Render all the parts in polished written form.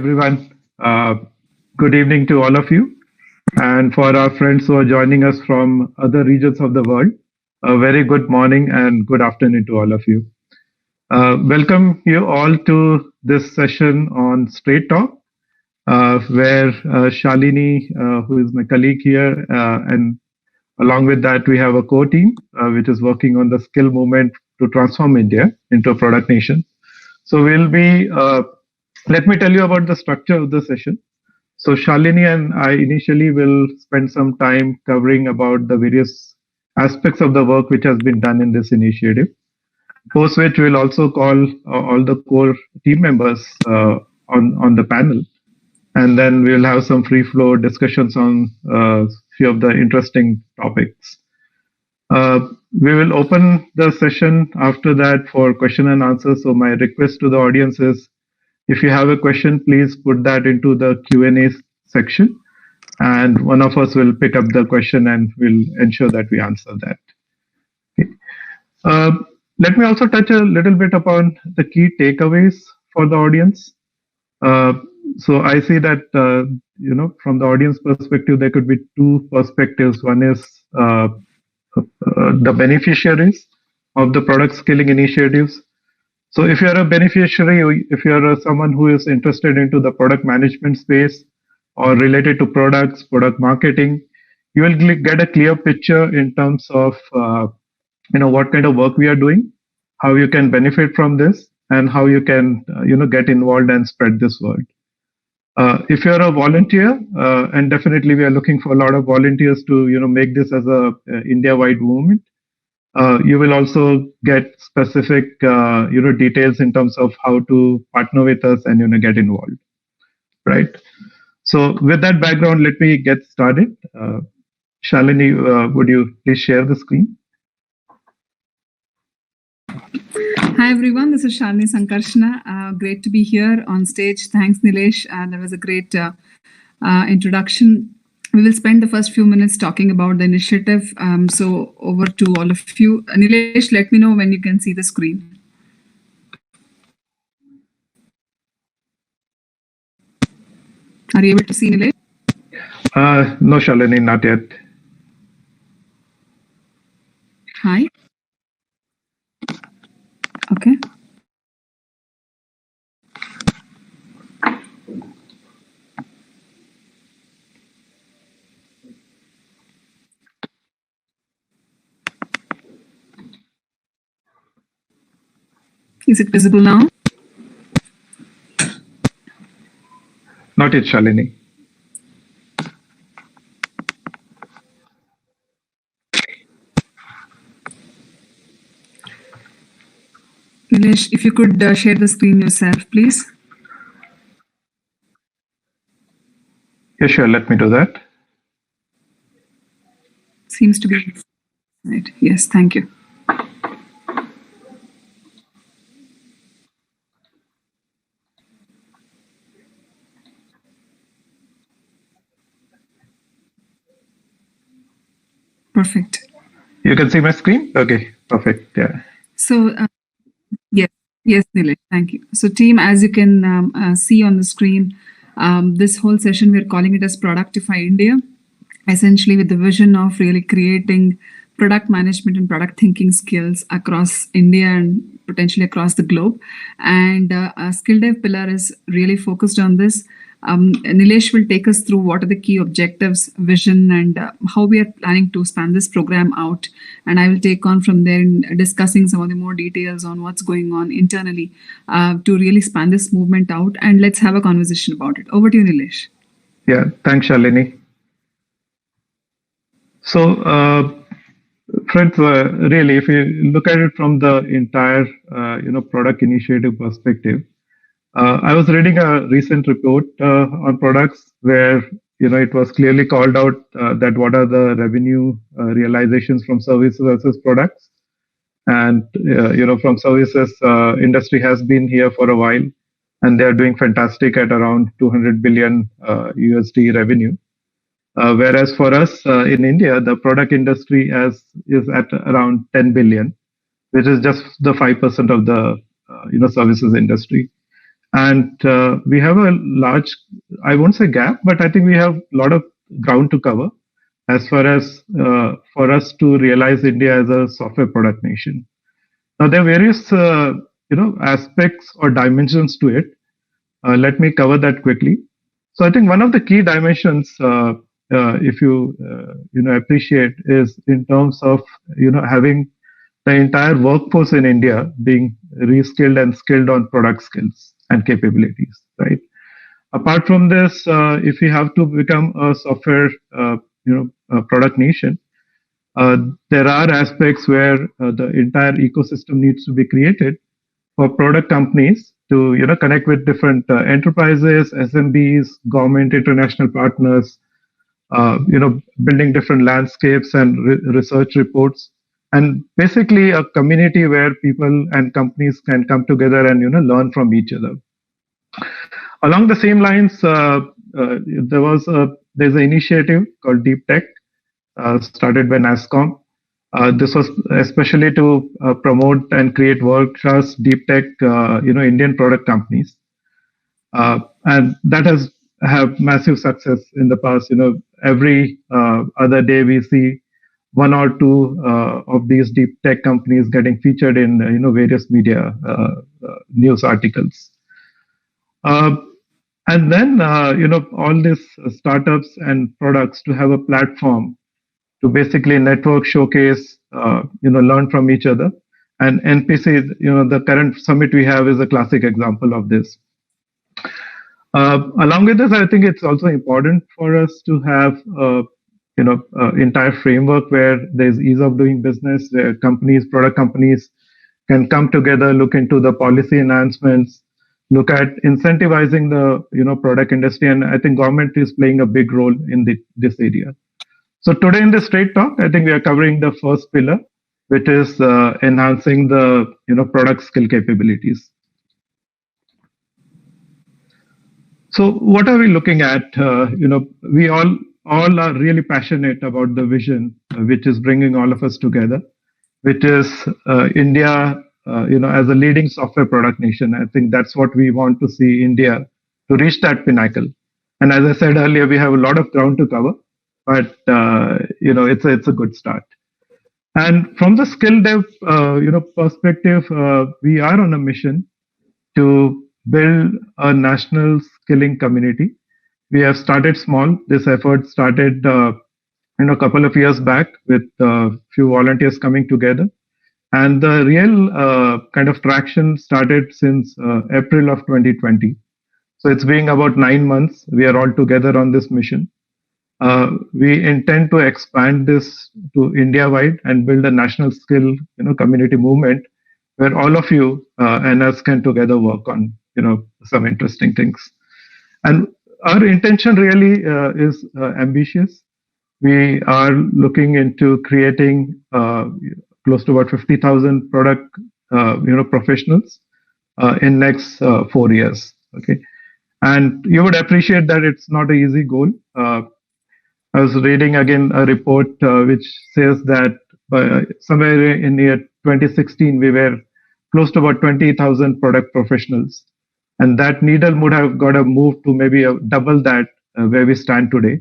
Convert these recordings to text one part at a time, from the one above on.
everyone. Good evening to all of you. And for our friends who are joining us from other regions of the world, a very good morning and good afternoon to all of you. Welcome you all to this session on Straight Talk, where Shalini, who is my colleague here, and along with that, we have a core team which is working on the skill movement to transform India into a product nation. So let me tell you about the structure of the session. So Shalini and I initially will spend some time covering about the various aspects of the work which has been done in this initiative. Post which we'll also call all the core team members on the panel. And then we'll have some free flow discussions on a few of the interesting topics. We will open the session after that for question and answer. So my request to the audience is, if you have a question, please put that into the Q&A section, and one of us will pick up the question and we'll ensure that we answer that. Okay. Let me also touch a little bit upon the key takeaways for the audience. So I see that, from the audience perspective, there could be two perspectives. One is the beneficiaries of the product skilling initiatives. So if you're a beneficiary, if you're someone who is interested into the product management space or related to products, product marketing, you will get a clear picture in terms of what kind of work we are doing, how you can benefit from this, and how you can get involved and spread this word. If you're a volunteer, and definitely we are looking for a lot of volunteers to make this as a India-wide movement. You will also get specific details in terms of how to partner with us and get involved, right? So with that background, let me get started. Shalini, would you please share the screen? Hi everyone, this is Shalini Sankarshana. Great to be here on stage. Thanks Nilesh. That was a great introduction. We will spend the first few minutes talking about the initiative. So over to all of you. Nilesh, let me know when you can see the screen. Are you able to see Nilesh? No, Shalini, not yet. Hi. Okay. Is it visible now? Not yet, Shalini. Nilesh, if you could share the screen yourself, please. Yeah, sure. Let me do that. Seems to be right. Yes, thank you. Perfect. You can see my screen? Okay, perfect. Yeah. So, yes, Nilesh, thank you. So team, as you can see on the screen, this whole session, we're calling it as Productify India, essentially with the vision of really creating product management and product thinking skills across India and potentially across the globe. And our skill dev pillar is really focused on this. Nilesh will take us through what are the key objectives, vision, and how we are planning to span this program out. And I will take on from there in discussing some of the more details on what's going on internally to really span this movement out. And let's have a conversation about it. Over to you, Nilesh. Yeah, thanks, Shalini. So, friends, really, if you look at it from the entire, product initiative perspective, I was reading a recent report on products where it was clearly called out that what are the revenue realizations from services versus products, and from services, industry has been here for a while, and they are doing fantastic at around 200 billion USD revenue. Whereas for us in India, the product industry is at around 10 billion, which is just the 5% of the services industry. And we have a large, I won't say gap, but I think we have a lot of ground to cover as far as for us to realize India as a software product nation. Now, there are various aspects or dimensions to it. Let me cover that quickly. So I think one of the key dimensions, if you appreciate, is in terms of having the entire workforce in India being reskilled and skilled on product skills and capabilities. Right. Apart from this, if we have to become a software product nation, there are aspects where the entire ecosystem needs to be created for product companies to connect with different enterprises, SMBs, government, international partners, building different landscapes and research reports, and basically a community where people and companies can come together and learn from each other. Along the same lines, there's an initiative called Deep Tech, started by NASSCOM. This was especially to promote and create world-class deep tech, Indian product companies, and that has have massive success in the past. Every other day we see one or two of these deep tech companies getting featured in various media news articles. And then all these startups and products to have a platform to basically network, showcase, learn from each other. And NPC, the current summit we have is a classic example of this. Along with this, I think it's also important for us to have, entire framework where there's ease of doing business, where companies, product companies can come together, look into the policy enhancements, look at incentivizing the, product industry. And I think government is playing a big role in this area. So today in the Straight Talk, I think we are covering the first pillar, which is enhancing the product skill capabilities. So what are we looking at? We all are really passionate about the vision, which is bringing all of us together, which is India, as a leading software product nation. I think that's what we want to see India to reach that pinnacle. And as I said earlier, we have a lot of ground to cover. But it's a good start. And from the skill dev perspective, we are on a mission to build a national skilling community. We have started small. This effort started a couple of years back with a few volunteers coming together, and the real kind of traction started since April of 2020. So it's been about 9 months. We are all together on this mission. We intend to expand this to India-wide and build a national skill, community movement where all of you and us can together work on, some interesting things. And our intention really is ambitious. We are looking into creating close to about 50,000 product, professionals in next 4 years. Okay, and you would appreciate that it's not an easy goal. I was reading again a report which says that somewhere in the year 2016, we were close to about 20,000 product professionals. And that needle would have got to move to maybe double that where we stand today.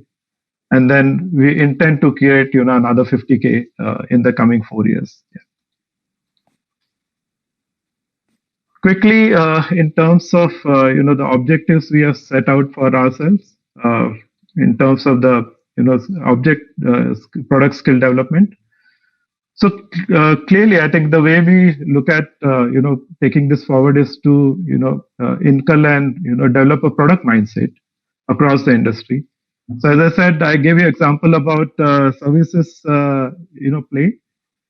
And then we intend to create, another 50K in the coming 4 years. Yeah. Quickly, in terms of, the objectives we have set out for ourselves, in terms of the product skill development. So clearly, I think the way we look at taking this forward is to inculcate and develop a product mindset across the industry. So as I said, I gave you an example about services play,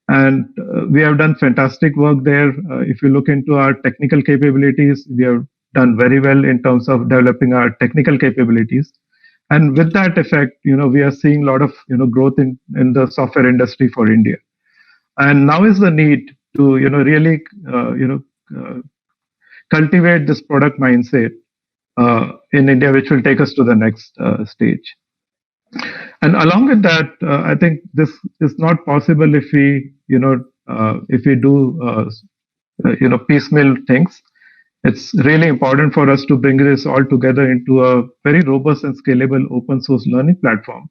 and we have done fantastic work there. If you look into our technical capabilities, we have done very well in terms of developing our technical capabilities. And with that effect, we are seeing a lot of growth in the software industry for India. And now is the need to really cultivate this product mindset in India, which will take us to the next stage. And along with that, I think this is not possible if we do piecemeal things. It's really important for us to bring this all together into a very robust and scalable open source learning platform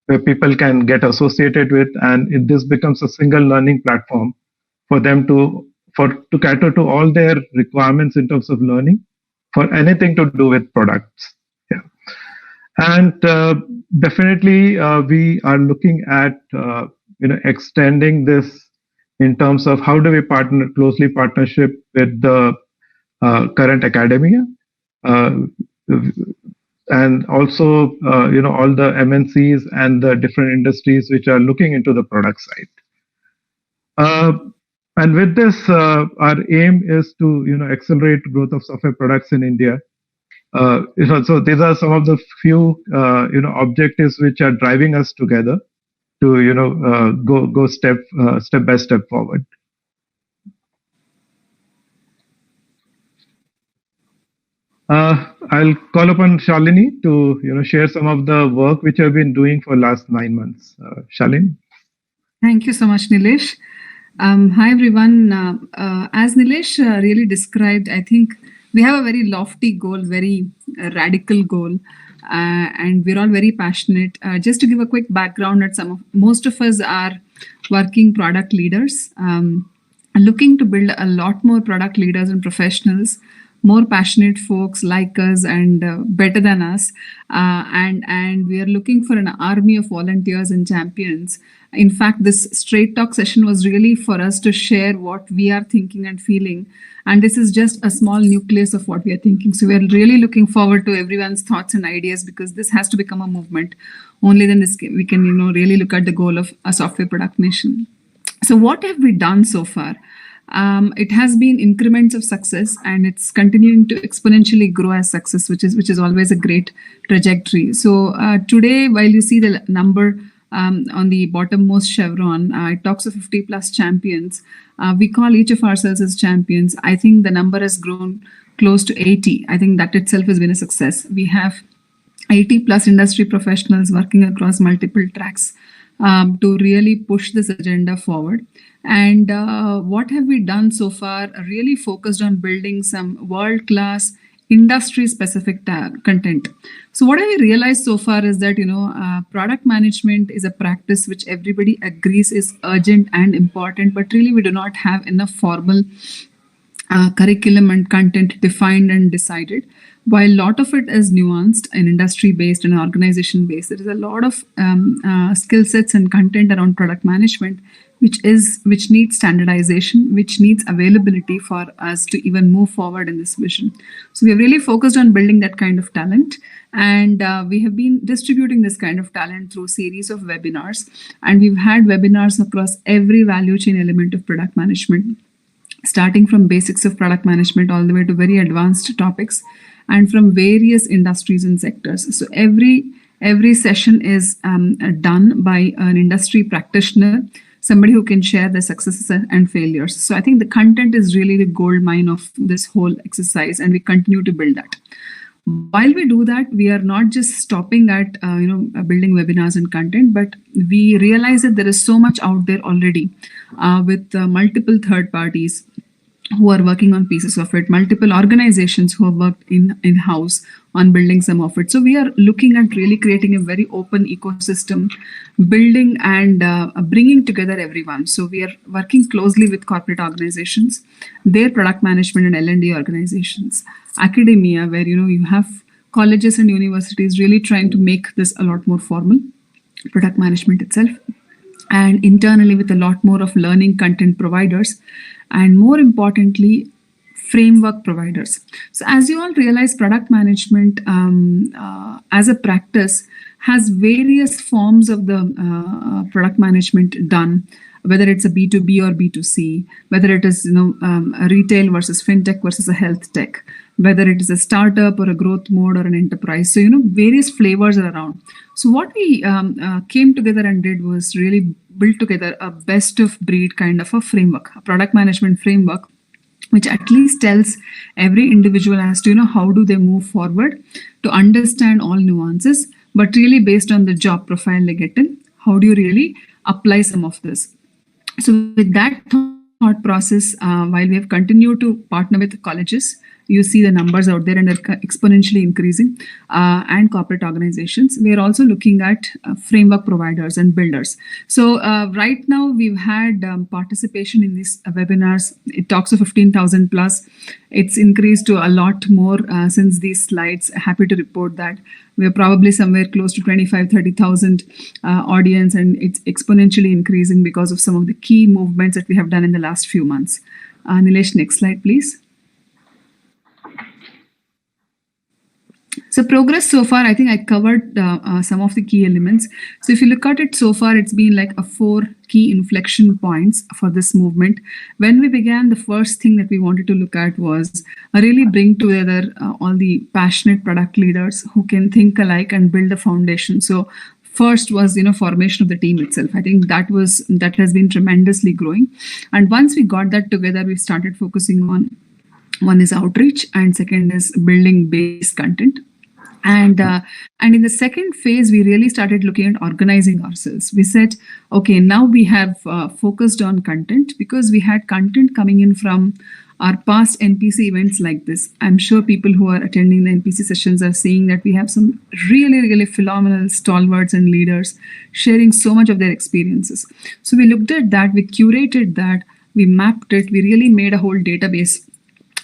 where people can get associated with, and this becomes a single learning platform for them to cater to all their requirements in terms of learning for anything to do with products. Yeah. And definitely we are looking at extending this in terms of how do we closely partnership with the current academia, and also all the MNCs and the different industries which are looking into the product side. And with this, our aim is to accelerate growth of software products in India. So these are some of the few objectives which are driving us together to go step by step forward. I'll call upon Shalini to share some of the work which I've been doing for last 9 months. Shalini. Thank you so much, Nilesh. Hi everyone. As Nilesh really described, I think we have a very lofty goal, very radical goal, and we're all very passionate. Just to give a quick background, most of us are working product leaders, looking to build a lot more product leaders and professionals, more passionate folks like us and better than us, and we are looking for an army of volunteers and champions. In fact, this straight talk session was really for us to share what we are thinking and feeling, and this is just a small nucleus of what we are thinking. So we are really looking forward to everyone's thoughts and ideas, because this has to become a movement. Only then we can really look at the goal of a software product nation. So what have we done so far? It has been increments of success, and it's continuing to exponentially grow as success, which is always a great trajectory. So today, while you see the number on the bottommost chevron, it talks of 50 plus champions. We call each of ourselves as champions. I think the number has grown close to 80. I think that itself has been a success. We have 80 plus industry professionals working across multiple tracks to really push this agenda forward. And what have we done so far? Really focused on building some world-class industry-specific content. So what I realized so far is that product management is a practice which everybody agrees is urgent and important, but really we do not have enough formal curriculum and content defined and decided. While a lot of it is nuanced and industry-based and organization-based, there is a lot of skill sets and content around product management, which needs standardization, which needs availability for us to even move forward in this vision. So we have really focused on building that kind of talent, and we have been distributing this kind of talent through a series of webinars, and we've had webinars across every value chain element of product management, starting from basics of product management all the way to very advanced topics, and from various industries and sectors. So every session is done by an industry practitioner, somebody who can share their successes and failures. So I think the content is really the gold mine of this whole exercise, and we continue to build that. While we do that, we are not just stopping at building webinars and content, but we realize that there is so much out there already with multiple third parties who are working on pieces of it, multiple organizations who have worked in-house on building some of it. So we are looking at really creating a very open ecosystem, building and bringing together everyone. So we are working closely with corporate organizations, their product management and L&D organizations, academia, where you have colleges and universities really trying to make this a lot more formal, product management itself, and internally with a lot more of learning content providers, and more importantly, framework providers. So as you all realize, product management as a practice has various forms of the product management done, whether it's a B2B or B2C, whether it is a retail versus fintech versus a health tech, whether it is a startup or a growth mode or an enterprise. So various flavors are around. So what we came together and did was really build together a best of breed kind of a framework, a product management framework, which at least tells every individual as to how do they move forward to understand all nuances, but really based on the job profile they get in, how do you really apply some of this? So with that thought process, while we have continued to partner with colleges, You see the numbers out there and they're exponentially increasing. And corporate organizations. We are also looking at framework providers and builders. So right now we've had participation in these webinars. It talks of 15,000 plus. It's increased to a lot more since these slides. Happy to report that we're probably somewhere close to 25,000-30,000 audience, and it's exponentially increasing because of some of the key movements that we have done in the last few months. Nilesh, next slide, please. So progress so far, I think I covered some of the key elements. So if you look at it so far, it's been like 4 key inflection points for this movement. When we began, the first thing that we wanted to look at was really bring together all the passionate product leaders who can think alike and build a foundation. So first was, formation of the team itself. I think that has been tremendously growing. And once we got that together, we started focusing on, one is outreach and second is building base content. And in the second phase, we really started looking at organizing ourselves. We said, okay, now we have focused on content because we had content coming in from our past NPC events like this. I'm sure people who are attending the NPC sessions are seeing that we have some really, really phenomenal stalwarts and leaders sharing so much of their experiences. So we looked at that, we curated that, we mapped it, we really made a whole database,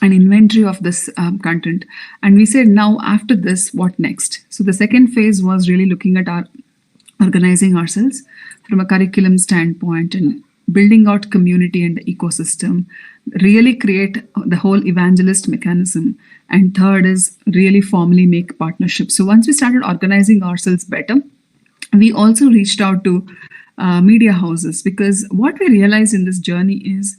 an inventory of this content. And we said, now after this, what next? So the second phase was really looking at our organizing ourselves from a curriculum standpoint and building out community and the ecosystem, really create the whole evangelist mechanism. And third is really formally make partnerships. So once we started organizing ourselves better, we also reached out to media houses, because what we realized in this journey is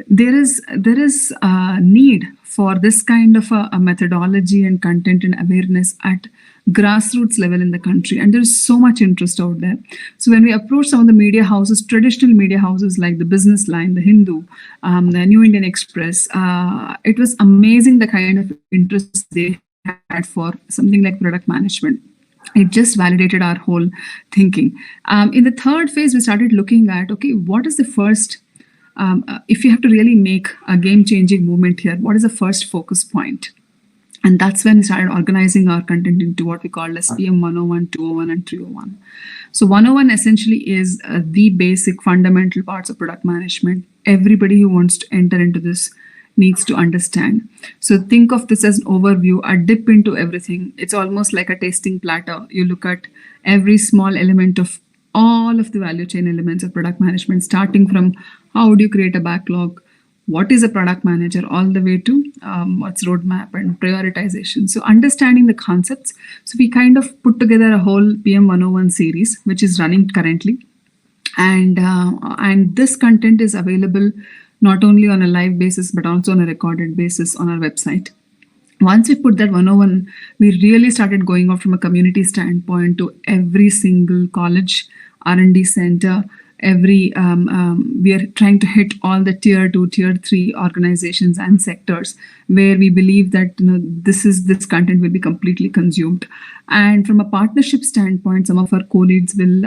there is a need for this kind of a methodology and content and awareness at grassroots level in the country, and there's so much interest out there. So when we approached some of the media houses, traditional media houses like the Business Line, the Hindu, the New Indian Express, it was amazing the kind of interest they had for something like product management. It just validated our whole thinking. In the third phase, we started looking at, okay, what is the first if you have to really make a game-changing movement here, what is the first focus point? And that's when we started organizing our content into what we call as PM 101, 201, and 301. So 101 essentially is the basic fundamental parts of product management. Everybody who wants to enter into this needs to understand. So think of this as an overview, a dip into everything. It's almost like a tasting platter. You look at every small element of all of the value chain elements of product management, starting from how would you create a backlog, what is a product manager, all the way to what's roadmap and prioritization. So understanding the concepts. So we kind of put together a whole PM 101 series, which is running currently. And this content is available not only on a live basis, but also on a recorded basis on our website. Once we put that 101, we really started going out from a community standpoint to every single college, R&D center, we are trying to hit all the tier 2, tier 3 organizations and sectors where we believe that this content will be completely consumed. And from a partnership standpoint, some of our co-leads will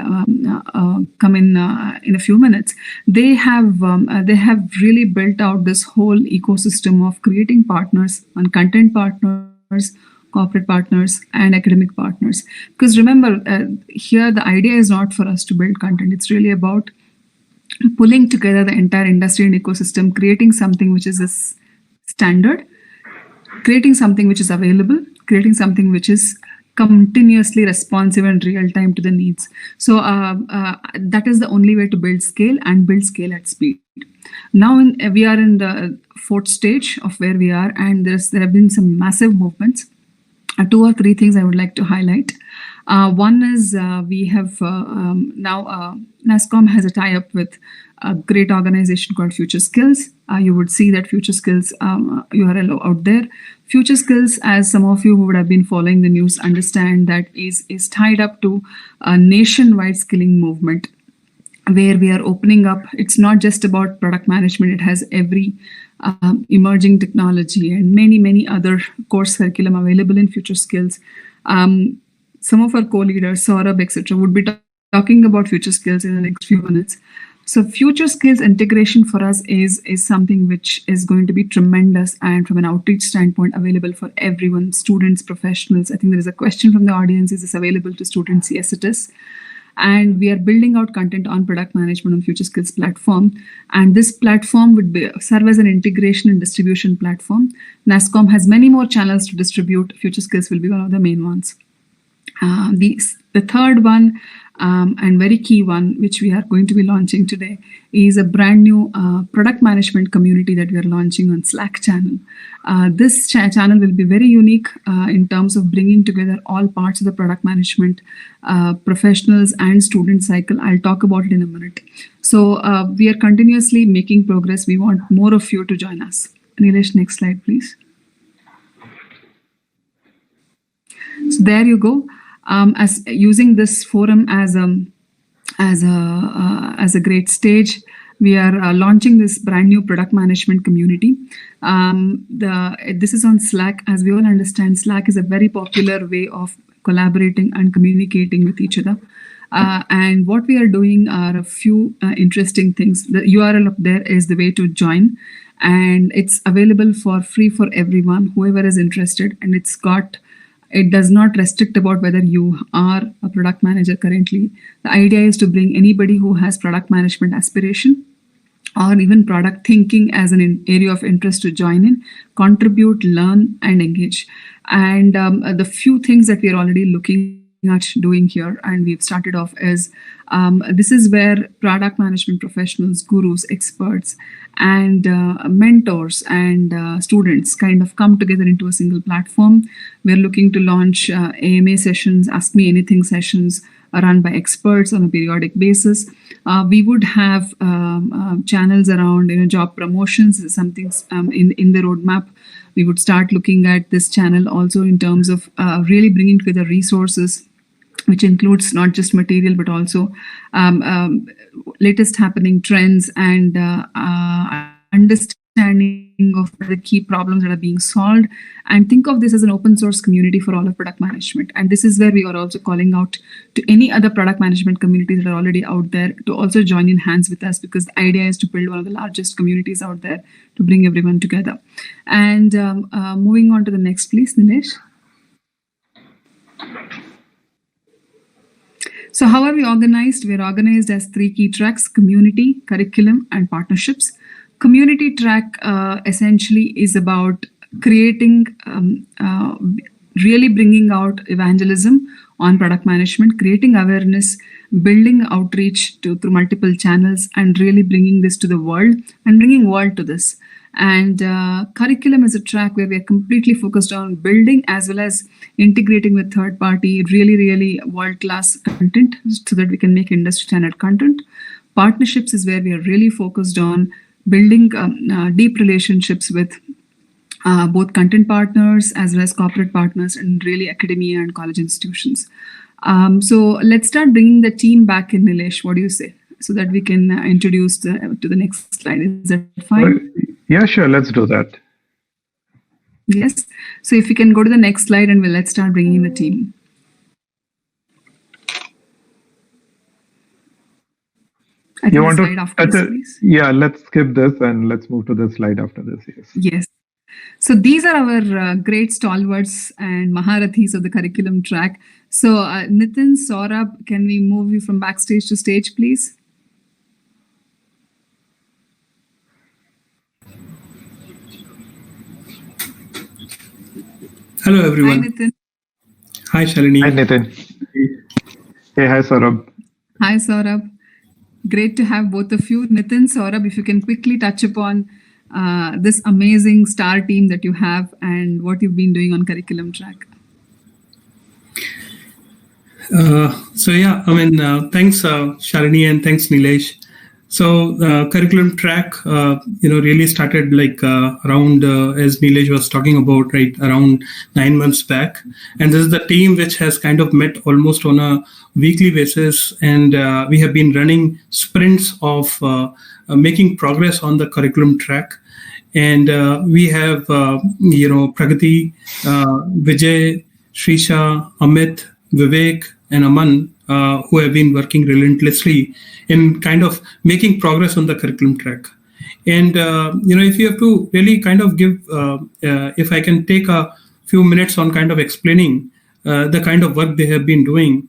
come in a few minutes. They have really built out this whole ecosystem of creating partners and content partners, corporate partners, and academic partners. Because remember, here the idea is not for us to build content. It's really about pulling together the entire industry and ecosystem, creating something which is a standard, creating something which is available, creating something which is continuously responsive and real time to the needs. So that is the only way to build scale and build scale at speed. Now we are in the 4th stage of where we are, and there have been some massive movements. 2 or 3 things I would like to highlight. One is we have now NASSCOM has a tie-up with a great organization called Future Skills. You would see that Future Skills URL out there. Future Skills, as some of you who would have been following the news understand, that is tied up to a nationwide skilling movement where we are opening up. It's not just about product management. It has every emerging technology and many other course curriculum available in Future Skills. Some of our co-leaders, Saurabh, etc., would be talking about Future Skills in the next few minutes. So future skills integration for us is something which is going to be tremendous, and from an outreach standpoint available for everyone, students, professionals. I think there is a question from the audience, is this available to students? Yes, it is. And we are building out content on product management on Future Skills platform. And this platform would serve as an integration and distribution platform. NASSCOM has many more channels to distribute. Future Skills will be one of the main ones. The third one, and very key one, which we are going to be launching today, is a brand new product management community that we are launching on Slack channel. This channel will be very unique in terms of bringing together all parts of the product management professionals and student cycle. I'll talk about it in a minute. So we are continuously making progress. We want more of you to join us. Nilesh, next slide, please. So there you go. As using this forum as a great stage, we are launching this brand new product management community. This is on Slack. As we all understand, Slack is a very popular way of collaborating and communicating with each other. And what we are doing are a few interesting things. The URL up there is the way to join, and it's available for free for everyone, whoever is interested. And it does not restrict about whether you are a product manager currently. The idea is to bring anybody who has product management aspiration or even product thinking as an area of interest to join in, contribute, learn, and engage. And the few things that we are already looking at doing here, and we've started off, is this is where product management professionals, gurus, experts, and mentors and students kind of come together into a single platform. We're looking to launch AMA sessions, Ask Me Anything sessions run by experts on a periodic basis. We would have channels around job promotions, something in the roadmap. We would start looking at this channel also in terms of really bringing together resources, which includes not just material, but also latest happening trends and understanding of the key problems that are being solved. And think of this as an open source community for all of product management. And this is where we are also calling out to any other product management communities that are already out there to also join in hands with us, because the idea is to build one of the largest communities out there to bring everyone together. And moving on to the next, please, Nilesh. So how are we organized? We're organized as 3 key tracks: community, curriculum, and partnerships. Community track essentially is about creating, really bringing out evangelism on product management, creating awareness, building outreach through multiple channels, and really bringing this to the world and bringing world to this. And curriculum is a track where we are completely focused on building as well as integrating with third-party, really world-class content so that we can make industry standard content. Partnerships is where we are really focused on building deep relationships with both content partners as well as corporate partners and really academia and college institutions. So let's start bringing the team back in, Nilesh. What do you say? So that we can introduce to the next slide. Is that fine? Yeah, sure. Let's do that. Yes. So if you can go to the next slide, and let's start bringing in the team. You want to? Yeah, let's skip this and let's move to the slide after this. Yes. Yes. So these are our great stalwarts and Maharathis of the curriculum track. So Nitin, Saurabh, can we move you from backstage to stage, please? Hello, everyone. Hi, Nitin. Hi, Shalini. Hi, Nitin. Hey, hi, Saurabh. Hi, Saurabh. Great to have both of you. Nitin, Saurabh, if you can quickly touch upon this amazing star team that you have and what you've been doing on curriculum track. So yeah, I mean, thanks, Shalini, and thanks, Nilesh. So curriculum track, really started like around, as Nilesh was talking about, right, around 9 months back. And this is the team which has kind of met almost on a weekly basis. And we have been running sprints of making progress on the curriculum track. And we have, Pragati, Vijay, Shrisha, Amit, Vivek, and Aman, who have been working relentlessly in kind of making progress on the curriculum track. And if you have to really kind of give, if I can take a few minutes on kind of explaining the kind of work they have been doing,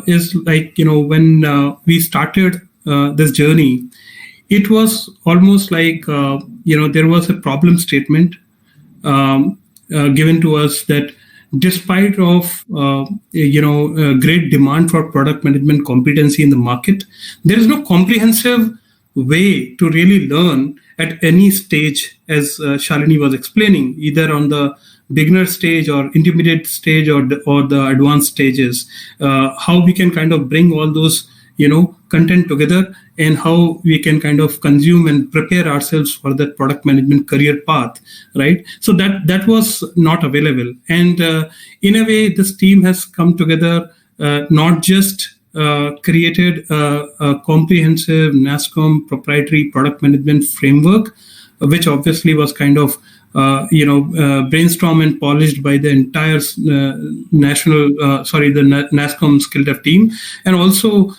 is like, when we started this journey, it was almost like, there was a problem statement given to us that despite of, great demand for product management competency in the market, there is no comprehensive way to really learn at any stage, as Shalini was explaining, either on the beginner stage or intermediate stage or the advanced stages, how we can kind of bring all those content together and how we can kind of consume and prepare ourselves for that product management career path, right? So that was not available. And in a way, this team has come together, not just created a comprehensive NASSCOM proprietary product management framework, which obviously was kind of brainstormed and polished by the entire the NASSCOM skill dev team, and also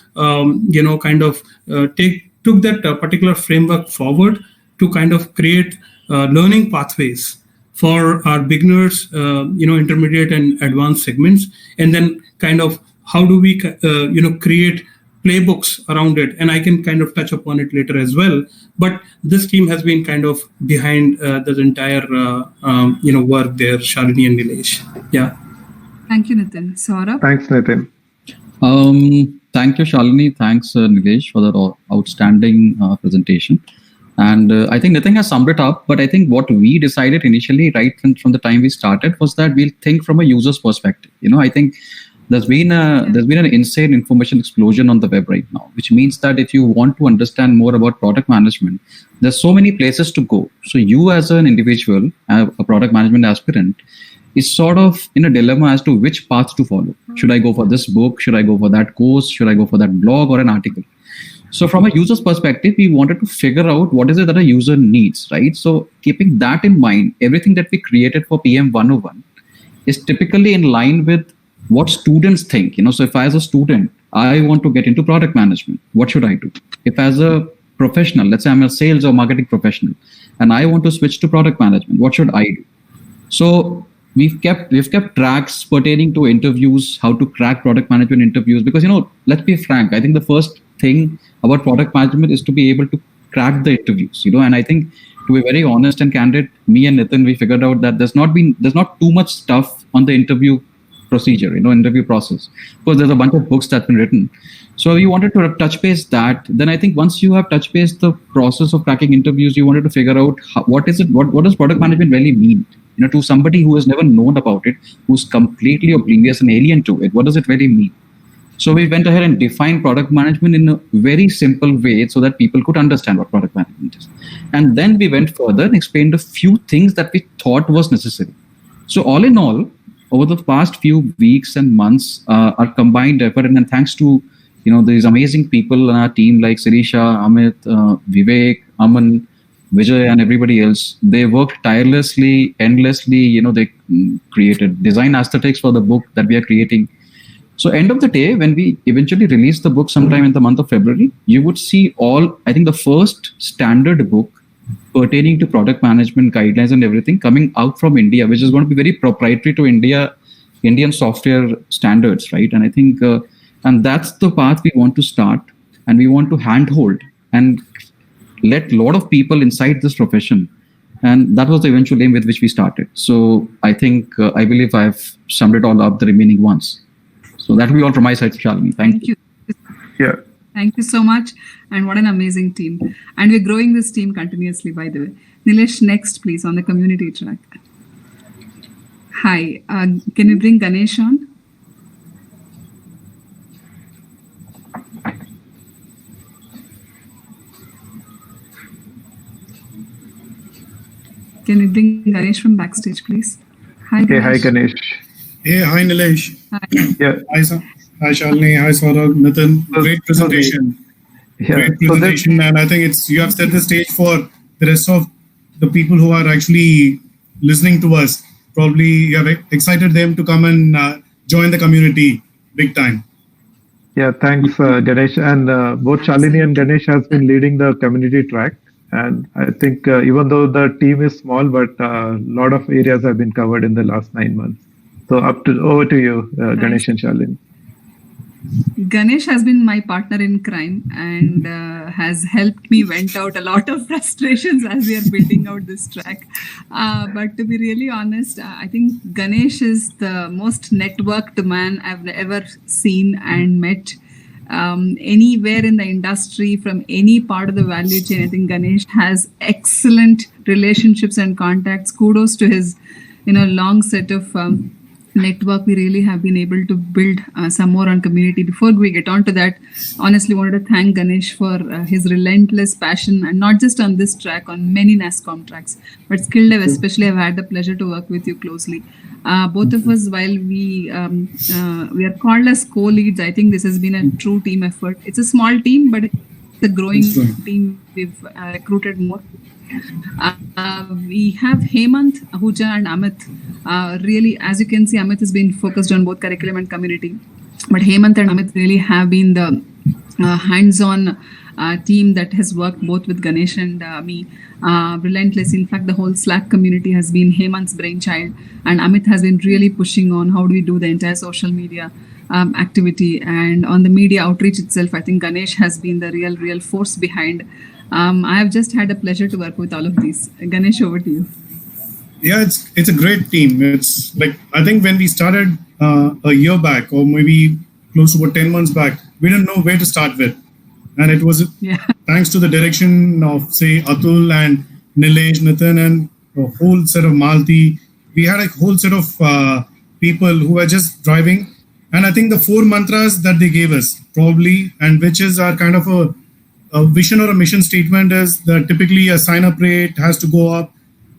took that particular framework forward to kind of create learning pathways for our beginners, intermediate and advanced segments, and then kind of how do we create playbooks around it, and I can kind of touch upon it later as well. But this team has been kind of behind the entire work there, Shalini and Nilesh. Yeah. Thank you, Nitin. Saurabh? Thanks, Nitin. Thank you, Shalini. Thanks, Nilesh, for that outstanding presentation. And I think Nitin has summed it up, but I think what we decided initially, right from the time we started, was that we'll think from a user's perspective. I think there's been an insane information explosion on the web right now, which means that if you want to understand more about product management, there's so many places to go. So you as an individual, a product management aspirant, is sort of in a dilemma as to which path to follow. Should I go for this book? Should I go for that course? Should I go for that blog or an article? So from a user's perspective, we wanted to figure out what is it that a user needs, right? So keeping that in mind, everything that we created for PM 101 is typically in line with what students think. So if as a student, I want to get into product management, what should I do? If as a professional, let's say I'm a sales or marketing professional, and I want to switch to product management, what should I do? So we've kept tracks pertaining to interviews, how to crack product management interviews, because let's be frank, I think the first thing about product management is to be able to crack the interviews, and I think, to be very honest and candid, me and Nitin, we figured out that there's not too much stuff on the interview procedure, interview process, because there's a bunch of books that's been written. So you wanted to touch base that. Then I think once you have touch base the process of cracking interviews, you wanted to figure out what does product management really mean? To somebody who has never known about it, who's completely oblivious and alien to it, what does it really mean? So we went ahead and defined product management in a very simple way so that people could understand what product management is. And then we went further and explained a few things that we thought was necessary. So all in all, over the past few weeks and months, our combined effort, and then thanks to these amazing people on our team like Sirisha, Amit, Vivek, Aman, Vijay, and everybody else, they worked tirelessly, endlessly. They created design aesthetics for the book that we are creating. So end of the day, when we eventually release the book sometime in the month of February, you would see the first standard book pertaining to product management guidelines and everything coming out from India, which is going to be very proprietary to Indian software standards, right? And I think, and that's the path we want to start, and we want to handhold and let a lot of people inside this profession. And that was the eventual aim with which we started. So I think, I believe I've summed it all up, the remaining ones. So that will be all from my side, Shalini. Thank you. Yeah. Thank you so much. And what an amazing team. And we're growing this team continuously, by the way. Nilesh, next, please, on the community track. Hi. Can you bring Ganesh on? Can you bring Ganesh from backstage, please? Hi, Ganesh. Hey, hi, Ganesh. Hey, hi, Nilesh. Hi. Yeah. Hi, Shalini. Hi, Saurabh. Nitin. Great presentation. Great presentation. And I think you have set the stage for the rest of the people who are actually listening to us. Probably you have excited them to come and join the community big time. Yeah, thanks, Ganesh. And both Shalini and Ganesh has been leading the community track. And I think even though the team is small, but a lot of areas have been covered in the last 9 months. So over to you, Ganesh and Shalini. Ganesh has been my partner in crime and has helped me vent out a lot of frustrations as we are building out this track. But to be really honest, I think Ganesh is the most networked man I've ever seen and met. Anywhere in the industry, from any part of the value chain, I think Ganesh has excellent relationships and contacts. Kudos to his, long set of network we really have been able to build some more on community. Before we get on to that, honestly wanted to thank Ganesh for his relentless passion, and not just on this track, on many NASSCOM tracks, but SkillDev especially. I've had the pleasure to work with you closely. Both of us, while we are called as co-leads, I think this has been a true team effort. It's a small team, but it's a growing team. We've recruited more. We have Hemant, Ahuja and Amit. Really, as you can see, Amit has been focused on both curriculum and community. But Hemant and Amit really have been the hands-on team that has worked both with Ganesh and me relentlessly. In fact, the whole Slack community has been Hemant's brainchild. And Amit has been really pushing on how do we do the entire social media activity. And on the media outreach itself, I think Ganesh has been the real force behind. I have just had a pleasure to work with all of these. Ganesh, over to you. Yeah, it's a great team. It's like, I think when we started a year back, or maybe close to about 10 months back, we didn't know where to start with. And it was thanks to the direction of, say, Atul and Nilesh, Nitin, and a whole set of Malti. We had a whole set of people who were just driving. And I think the 4 mantras that they gave us, probably, and which is our kind of a vision or a mission statement, is that typically a sign-up rate has to go up.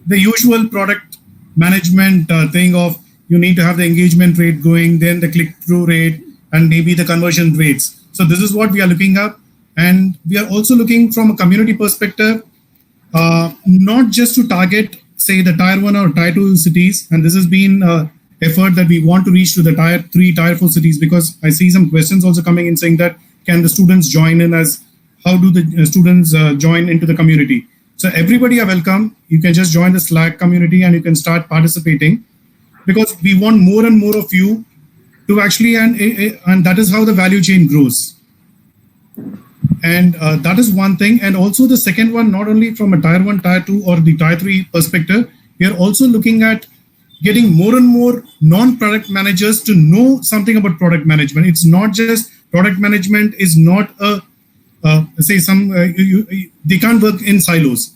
The usual product management thing of you need to have the engagement rate going, then the click-through rate, and maybe the conversion rates. So this is what we are looking at. And we are also looking from a community perspective, not just to target, say, the Tier 1 or Tier 2 cities. And this has been an effort that we want to reach to the Tier 3, Tier 4 cities, because I see some questions also coming in saying that, can the students join in how do the students join into the community? So everybody are welcome. You can just join the Slack community and you can start participating, because we want more and more of you to actually, and that is how the value chain grows. And that is one thing. And also the second one, not only from a Tier 1, Tier 2 or the Tier 3 perspective, we are also looking at getting more and more non-product managers to know something about product management. It's not just product management is not a say they can't work in silos.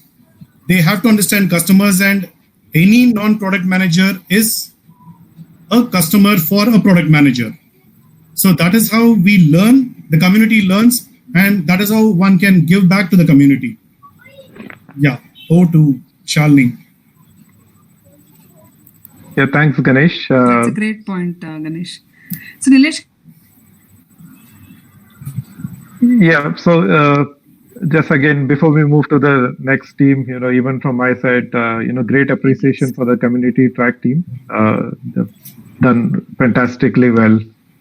They have to understand customers, and any non-product manager is a customer for a product manager. So that is how we learn, the community learns, and that is how one can give back to the community. Yeah, over to Shalini. Yeah, thanks, Ganesh. That's a great point, Ganesh. So Nilesh. Yeah, so just again, before we move to the next team, even from my side, great appreciation for the community track team. They've done fantastically well.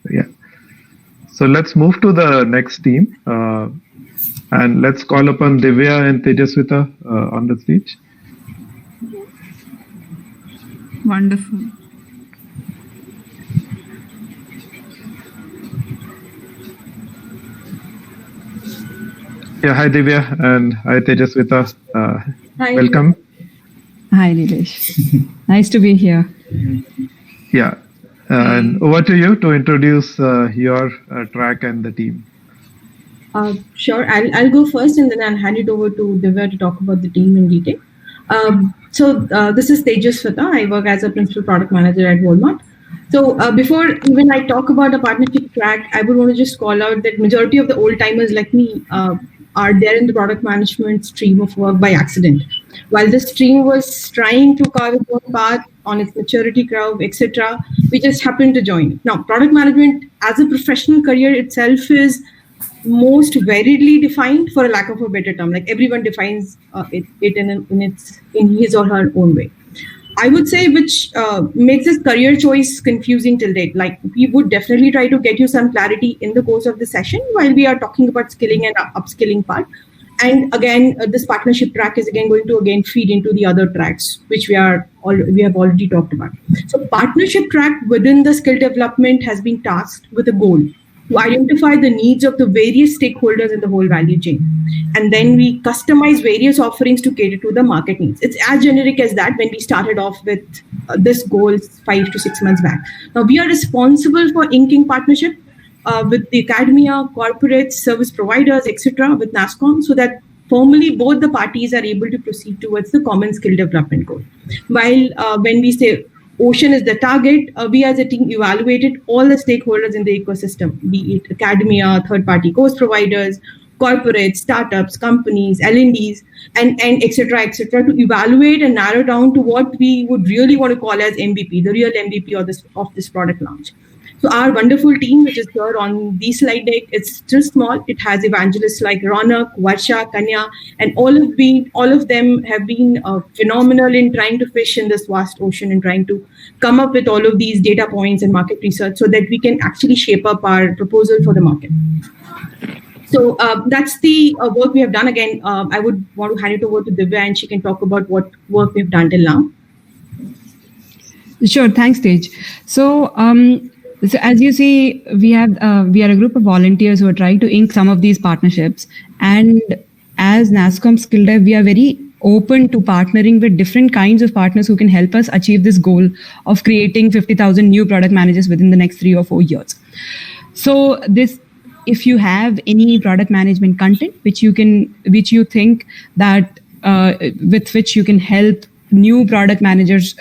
Yeah. So let's move to the next team, and let's call upon Divya and Tejaswita on the stage. Wonderful. Yeah, hi Divya and hi Tejaswita. Hi. Welcome. Hi Nilesh. Nice to be here. Yeah, and over to you to introduce your track and the team. Sure, I'll go first and then I'll hand it over to Divya to talk about the team in detail. So this is Tejaswita. I work as a principal product manager at Walmart. So before even I talk about a partnership track, I would want to just call out that majority of the old timers like me are there in the product management stream of work by accident. While the stream was trying to carve its own path on its maturity curve, etc., we just happened to join. Now, product management as a professional career itself is most variedly defined, for a lack of a better term. Like everyone defines it in his or her own way. I would say which makes this career choice confusing till date. Like, we would definitely try to get you some clarity in the course of the session while we are talking about skilling and upskilling part. And again, this partnership track is again going to feed into the other tracks, which we have already talked about. So partnership track within the skill development has been tasked with a goal to identify the needs of the various stakeholders in the whole value chain. And then we customize various offerings to cater to the market needs. It's as generic as that when we started off with this goal 5 to 6 months back. Now we are responsible for inking partnership with the academia, corporates, service providers, etc., with NASSCOM, so that formally both the parties are able to proceed towards the common skill development goal. While when we say Ocean is the target, we as a team evaluated all the stakeholders in the ecosystem, be it academia, third-party course providers, corporates, startups, companies, L&Ds, and et cetera, to evaluate and narrow down to what we would really want to call as MVP, the real MVP of this product launch. So our wonderful team, which is here on the slide deck, it's still small. It has evangelists like Ronak, Varsha, Kanya, and all of them have been phenomenal in trying to fish in this vast ocean and trying to come up with all of these data points and market research so that we can actually shape up our proposal for the market. So that's the work we have done. Again, I would want to hand it over to Divya and she can talk about what work we've done till now. Sure, thanks, Tej. So as you see, we are a group of volunteers who are trying to ink some of these partnerships. And as NASSCOM Skill Dev, we are very open to partnering with different kinds of partners who can help us achieve this goal of creating 50,000 new product managers within the next 3 or 4 years. So if you have any product management content which you think that with which you can help new product managers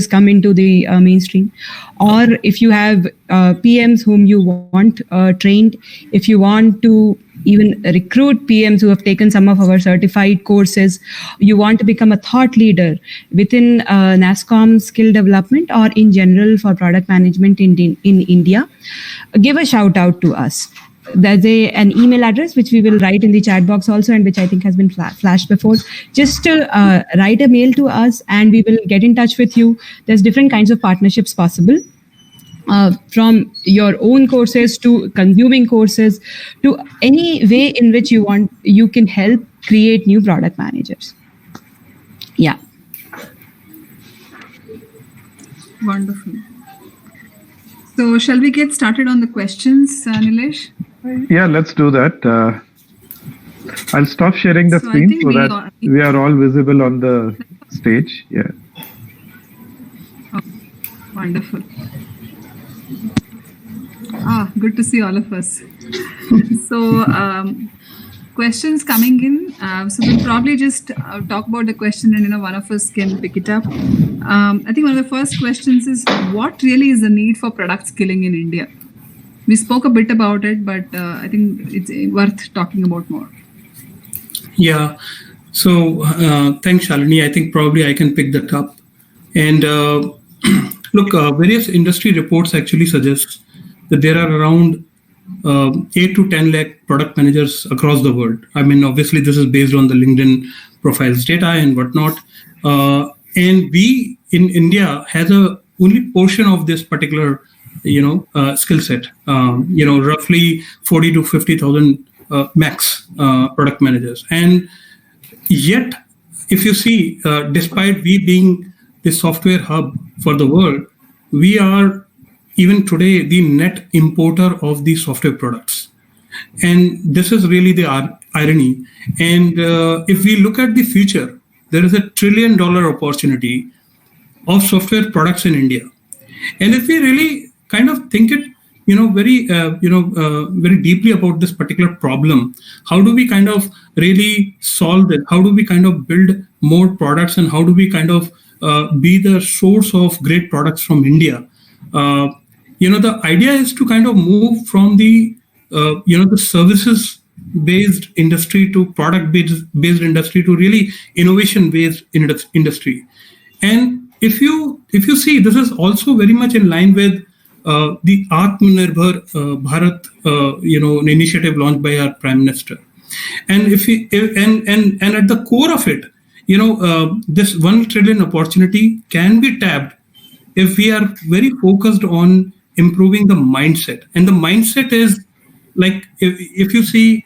come into the mainstream, or if you have PMs whom you want trained, if you want to even recruit PMs who have taken some of our certified courses, you want to become a thought leader within NASSCOM skill development or in general for product management in India, give a shout out to us. There's an email address which we will write in the chat box also, and which I think has been flashed before. Just to write a mail to us and we will get in touch with you. There's different kinds of partnerships possible, from your own courses to consuming courses to any way in which you can help create new product managers. Yeah. Wonderful. So shall we get started on the questions, Nilesh? Yeah, let's do that. I'll stop sharing the screen so that we are all visible on the stage. Yeah. Oh, wonderful. Good to see all of us. So questions coming in. So we'll probably just talk about the question and one of us can pick it up. I think one of the first questions is, what really is the need for product skilling in India? We spoke a bit about it, but I think it's worth talking about more. Yeah. So thanks, Shalini. I think probably I can pick that up. And look, various industry reports actually suggest that there are around 8 to 10 lakh product managers across the world. I mean, obviously, this is based on the LinkedIn profiles data and whatnot. And we in India has a only portion of this particular skill set, roughly 40 to 50,000 max product managers. And yet, if you see, despite we being the software hub for the world, we are even today the net importer of these software products. And this is really the irony. And if we look at the future, there is $1 trillion opportunity of software products in India. And if we really kind of think it, very deeply about this particular problem, how do we kind of really solve it? How do we kind of build more products, and how do we kind of be the source of great products from India? The idea is to kind of move from the services-based industry to product-based industry to really innovation-based industry. And if you see, this is also very much in line with the Atmanirbhar Bharat, an initiative launched by our Prime Minister. And and at the core of it this 1 trillion opportunity can be tapped if we are very focused on improving the mindset. And the mindset is like, if you see,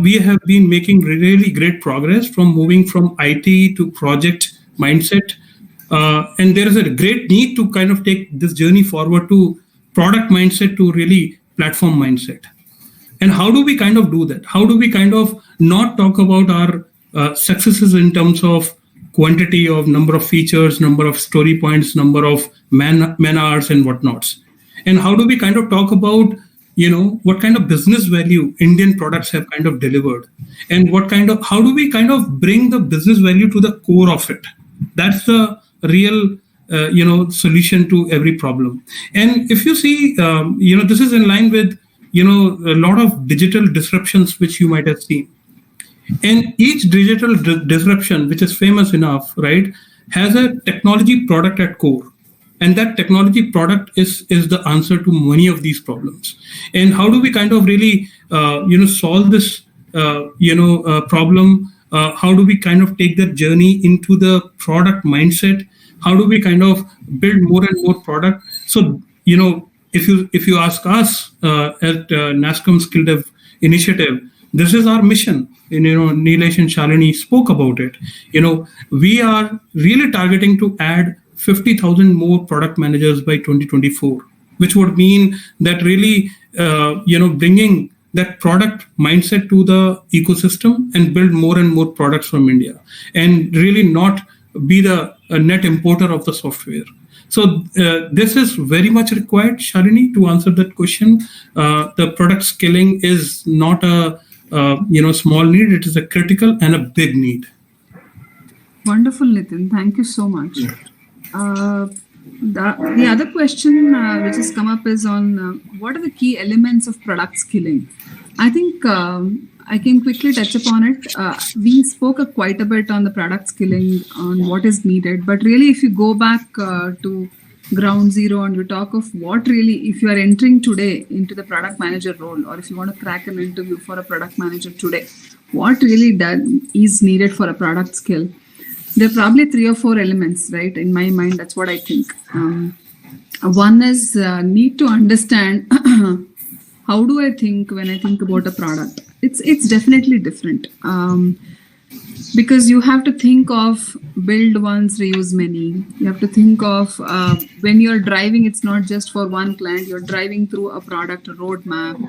we have been making really great progress from moving from IT to project mindset. And there is a great need to kind of take this journey forward to product mindset to really platform mindset. And how do we kind of do that? How do we kind of not talk about our successes in terms of quantity of number of features, number of story points, number of man hours and whatnots? And how do we kind of talk about, what kind of business value Indian products have kind of delivered? And how do we kind of bring the business value to the core of it? That's the real solution to every problem. And if you see, this is in line with a lot of digital disruptions which you might have seen. And each digital disruption, which is famous enough, right, has a technology product at core. And that technology product is the answer to many of these problems. And how do we kind of really solve this problem? How do we kind of take that journey into the product mindset? How do we kind of build more and more product? So, if you ask us at NASSCOM Skill Dev Initiative, this is our mission. Nilesh and Shalini spoke about it. We are really targeting to add 50,000 more product managers by 2024, which would mean that really, bringing that product mindset to the ecosystem and build more and more products from India, and really not be the net importer of the software. So this is very much required, Shalini, to answer that question. The product scaling is not a small need; it is a critical and a big need. Wonderful, Nitin. Thank you so much. The other question which has come up is on what are the key elements of product skilling? I think I can quickly touch upon it. We spoke quite a bit on the product skilling, on what is needed. But really, if you go back to ground zero and you talk of what really, if you are entering today into the product manager role, or if you want to crack an interview for a product manager today, what really is needed for a product skill? There are probably 3 or 4 elements, right? In my mind, that's what I think. One is need to understand how do I think when I think about a product. It's definitely different because you have to think of build once, reuse many. You have to think of when you're driving, it's not just for one client. You're driving through a product roadmap.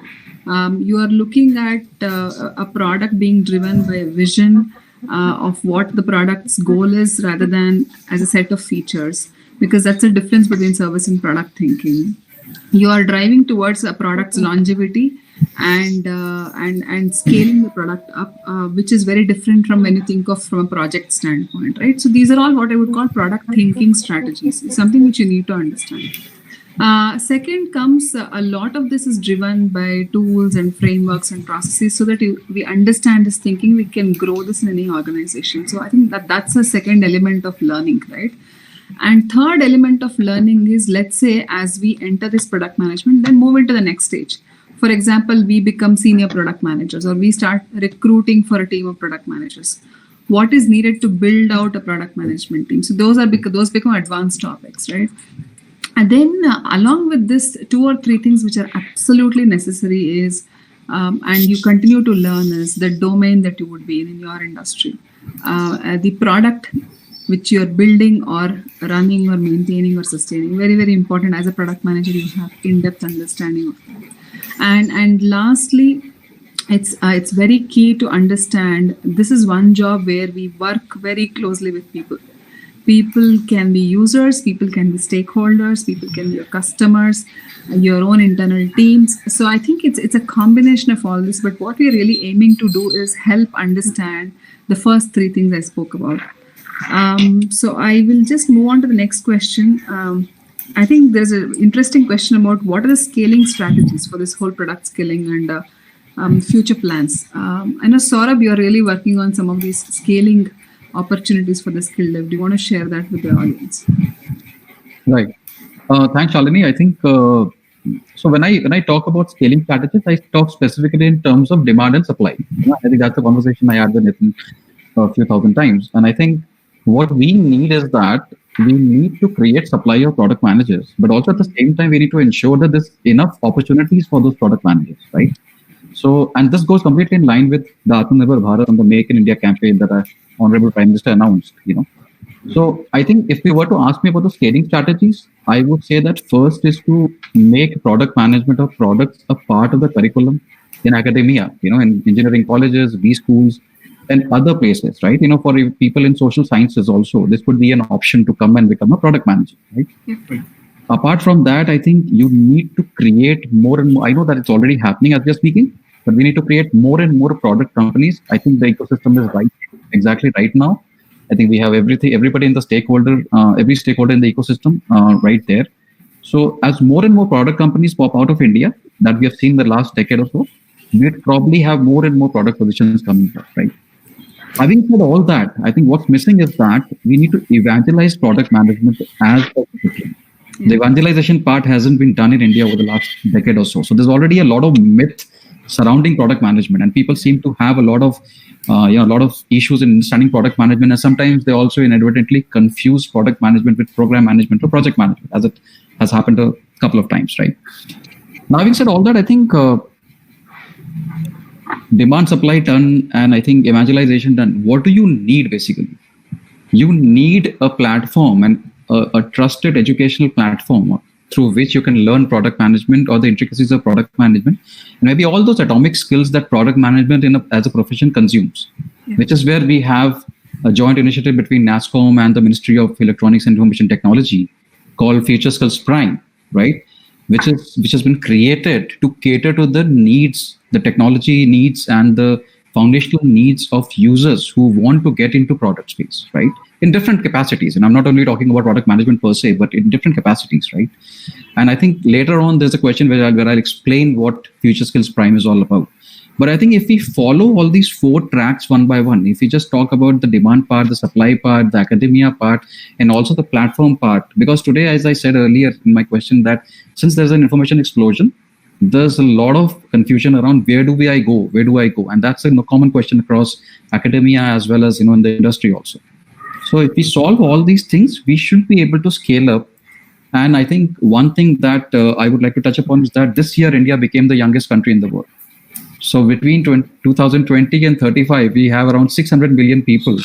You are looking at a product being driven by a vision of what the product's goal is rather than as a set of features, because that's a difference between service and product thinking. You are driving towards a product's longevity and scaling the product up, which is very different from when you think of from a project standpoint, right? So these are all what I would call product thinking strategies. It's something which you need to understand. Second comes a lot of this is driven by tools and frameworks and processes, so that we understand this thinking, we can grow this in any organization. So I think that's a second element of learning, right? And third element of learning is, let's say, as we enter this product management, then move into the next stage. For example, we become senior product managers, or we start recruiting for a team of product managers. What is needed to build out a product management team? So those become advanced topics, right? And then along with this, 2 or 3 things which are absolutely necessary is, and you continue to learn, is the domain that you would be in your industry. The product which you're building or running or maintaining or sustaining. Very, very important. As a product manager, you have in-depth understanding of that. And lastly, it's very key to understand this is one job where we work very closely with people. People can be users, people can be stakeholders, people can be your customers, your own internal teams. So I think it's a combination of all this, but what we're really aiming to do is help understand the first 3 things I spoke about. So I will just move on to the next question. I think there's an interesting question about what are the scaling strategies for this whole product scaling and future plans. I know, Saurabh, you're really working on some of these scaling opportunities for the skill dev. Do you want to share that with the audience? Right. Thanks, Shalini. I think so. When I talk about scaling strategies, I talk specifically in terms of demand and supply. I think that's the conversation I had with Nitin. a few thousand times. And I think what we need is that we need to create supply of product managers, but also at the same time, we need to ensure that there's enough opportunities for those product managers, right? So, and this goes completely in line with the Atmanirbhar Bharat and the Make in India campaign that our Honorable Prime Minister announced, So I think if we were to ask me about the scaling strategies, I would say that first is to make product management of products a part of the curriculum in academia, in engineering colleges, B schools, and other places, right? For people in social sciences also, this would be an option to come and become a product manager, right? Yeah. Apart from that, I think you need to create more and more. I know that it's already happening as we're speaking, but we need to create more and more product companies. I think the ecosystem is exactly right now. I think we have everybody in the stakeholder, every stakeholder in the ecosystem right there. So as more and more product companies pop out of India that we have seen the last decade or so, we'd probably have more and more product positions coming up, right? Having said all that, I think what's missing is that we need to evangelize product management as a discipline. The evangelization part hasn't been done in India over the last decade or so. So there's already a lot of myth surrounding product management, and people seem to have a lot of issues in understanding product management, and sometimes they also inadvertently confuse product management with program management or project management, as it has happened a couple of times, right? Now, having said all that, I think demand supply done, and I think evangelization done. What do you need basically? You need a platform and a trusted educational platform through which you can learn product management or the intricacies of product management, and maybe all those atomic skills that product management as a profession consumes, which is where we have a joint initiative between NASSCOM and the Ministry of Electronics and Information Technology called Future Skills Prime, right? Which has been created to cater to the needs, the technology needs, and the foundational needs of users who want to get into product space, right? In different capacities. And I'm not only talking about product management per se, but in different capacities, right? And I think later on, there's a question where I'll explain what Future Skills Prime is all about. But I think if we follow all these 4 tracks one by one, if we just talk about the demand part, the supply part, the academia part, and also the platform part, because today, as I said earlier in my question, that since there's an information explosion, there's a lot of confusion around where do I go? And that's a common question across academia as well as, in the industry also. So if we solve all these things, we should be able to scale up. And I think one thing that I would like to touch upon is that this year, India became the youngest country in the world. So between 2020 and 35, we have around 600 million people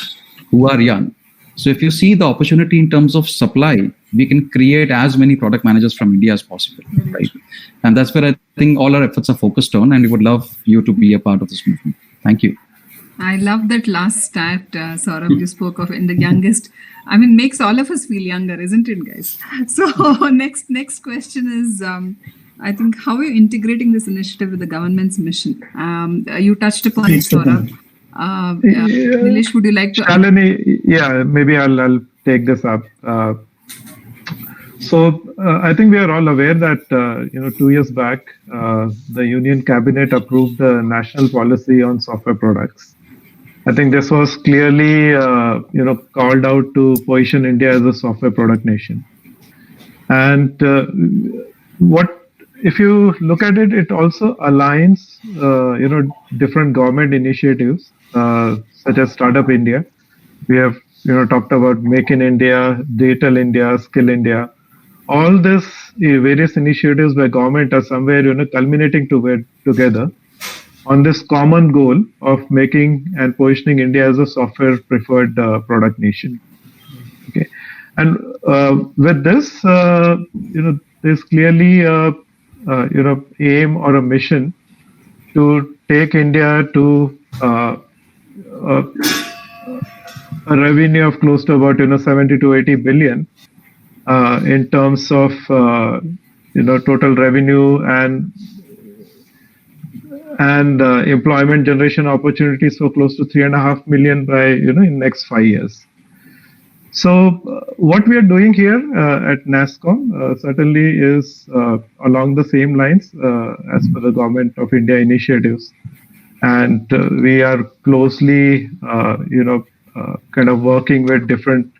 who are young. So if you see the opportunity in terms of supply, we can create as many product managers from India as possible, right? And that's where I think all our efforts are focused on, and we would love you to be a part of this movement. Thank you. I love that last stat, Saurabh, you spoke of in the youngest. I mean, makes all of us feel younger, isn't it, guys? So next question is, I think, how are you integrating this initiative with the government's mission? You touched upon it, Saurabh. Nilesh, would you like to? Shalini, yeah, maybe I'll take this up. So I think we are all aware that 2 years back, the Union Cabinet approved the national policy on software products. I think this was clearly called out to position India as a software product nation. And if you look at it, it also aligns different government initiatives such as Startup India. We have talked about Make in India, Digital India, Skill India. All this various initiatives by government are somewhere culminating together on this common goal of making and positioning India as a software preferred product nation. Okay, and with this, there's clearly aim or a mission to take India to a revenue of close to about 70 to 80 billion in terms of total revenue and employment generation opportunities for close to 3.5 million by in next 5 years. So what we are doing here at NASSCOM certainly is along the same lines as per the Government of India initiatives, and we are closely kind of working with different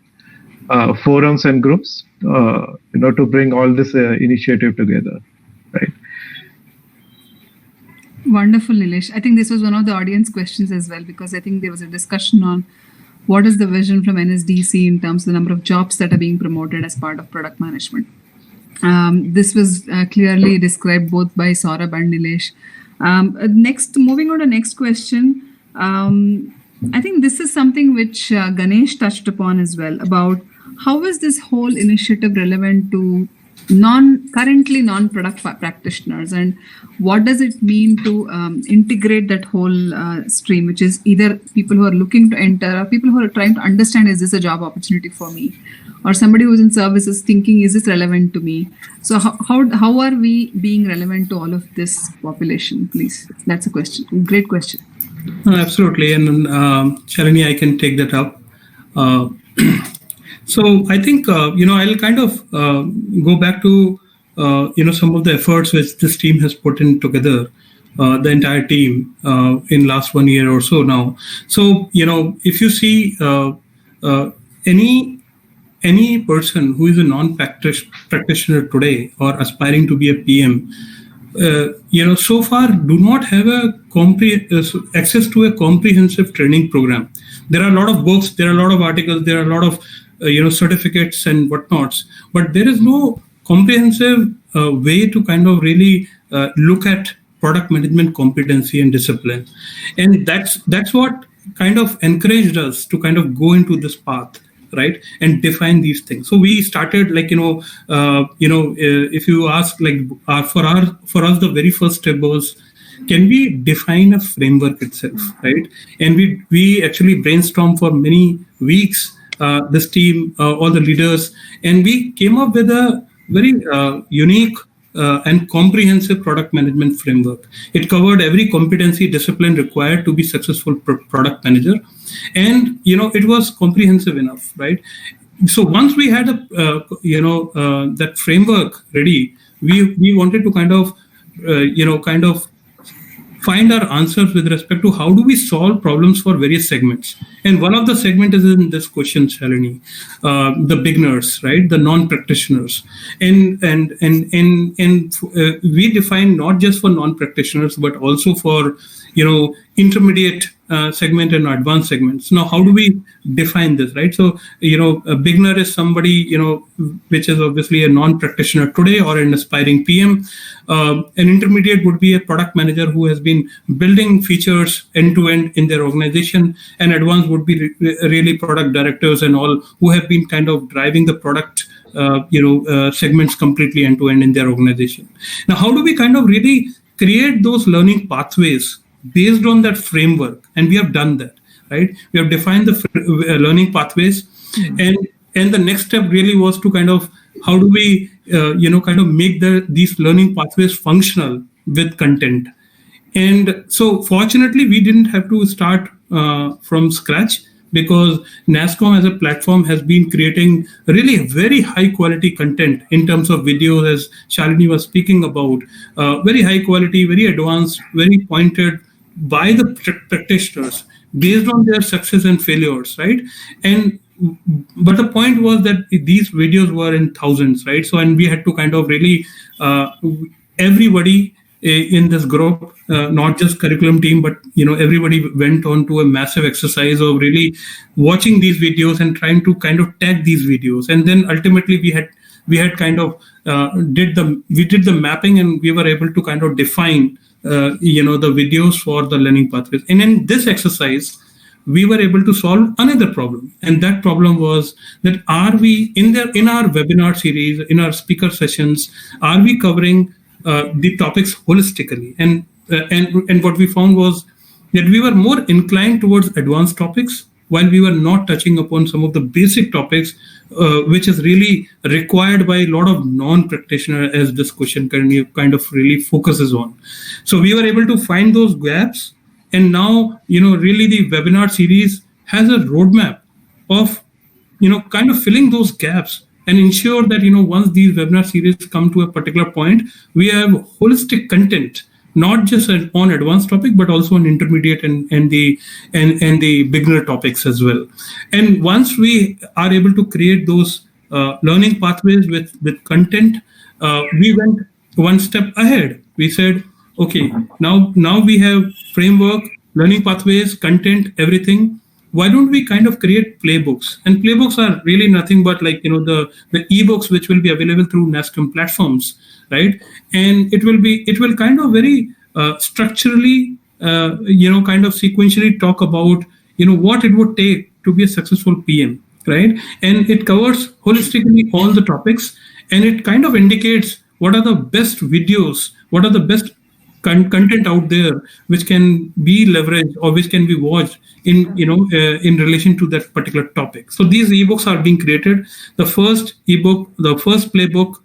forums and groups to bring all this initiative together, right? Wonderful, Nilesh. I think this was one of the audience questions as well, because I think there was a discussion on what is the vision from NSDC in terms of the number of jobs that are being promoted as part of product management. This was clearly described both by Saurabh and Nilesh. Moving on to next question. I think this is something which Ganesh touched upon as well, about how is this whole initiative relevant to currently non-product practitioners, and what does it mean to integrate that whole stream, which is either people who are looking to enter or people who are trying to understand, is this a job opportunity for me, or somebody who's in services thinking, is this relevant to me? So how are we being relevant to all of this population, please? That's a question. Great question. Absolutely. And Shalini, I can take that up. So I think, I'll kind of go back to, some of the efforts which this team has put in together, the entire team in last 1 year or so now. So, if you see any person who is a non-practitioner today or aspiring to be a PM, so far do not have access to a comprehensive training program. There are a lot of books, there are a lot of articles, there are a lot of certificates and whatnots, but there is no comprehensive way to kind of really look at product management competency and discipline. And that's what kind of encouraged us to kind of go into this path, right, and define these things. So we started if you ask, for us the very first step was, can we define a framework itself, right? And we actually brainstormed for many weeks, this team, all the leaders, and we came up with a very unique and comprehensive product management framework. It covered every competency discipline required to be successful product manager, and it was comprehensive enough, right? So once we had that framework ready, we wanted to kind of find our answers with respect to how do we solve problems for various segments. And one of the segment is in this question, Shalini, the beginners, right, the non-practitioners, and we define not just for non-practitioners but also for intermediate segment and advanced segments. Now, how do we define this, right? So, a beginner is somebody, which is obviously a non-practitioner today or an aspiring PM. An intermediate would be a product manager who has been building features end-to-end in their organization. And advanced would be really product directors and all who have been kind of driving the product segments completely end-to-end in their organization. Now, how do we kind of really create those learning pathways based on that framework? And we have done that, right? We have defined the learning pathways, and the next step really was to kind of, how do we kind of make these learning pathways functional with content. And so fortunately we didn't have to start from scratch, because NASSCOM as a platform has been creating really very high quality content in terms of videos, as Shalini was speaking about, very high quality, very advanced, very pointed by the practitioners based on their success and failures, right? But the point was that these videos were in thousands, right? So, and we had to kind of really, everybody in this group, not just curriculum team, but everybody went on to a massive exercise of really watching these videos and trying to kind of tag these videos. And then ultimately we had kind of did the mapping, and we were able to kind of define the videos for the learning pathways. And in this exercise, we were able to solve another problem. And that problem was that, are we in our webinar series, in our speaker sessions, are we covering the topics holistically? And what we found was that we were more inclined towards advanced topics, while we were not touching upon some of the basic topics, which is really required by a lot of non-practitioners, as this question kind of really focuses on. So we were able to find those gaps, and now really the webinar series has a roadmap of kind of filling those gaps, and ensure that once these webinar series come to a particular point, we have holistic content, not just on advanced topic, but also on intermediate and the beginner topics as well. And once we are able to create those learning pathways with content, we went one step ahead. We said, okay, now we have framework, learning pathways, content, everything. Why don't we kind of create playbooks? And playbooks are really nothing but like, the ebooks which will be available through NASCOM platforms, right? And it will kind of very structurally, kind of sequentially talk about, what it would take to be a successful PM, right? And it covers holistically all the topics, and it kind of indicates what are the best videos, what are the best content out there which can be leveraged or which can be watched in relation to that particular topic. So these ebooks are being created. The first ebook, the first playbook,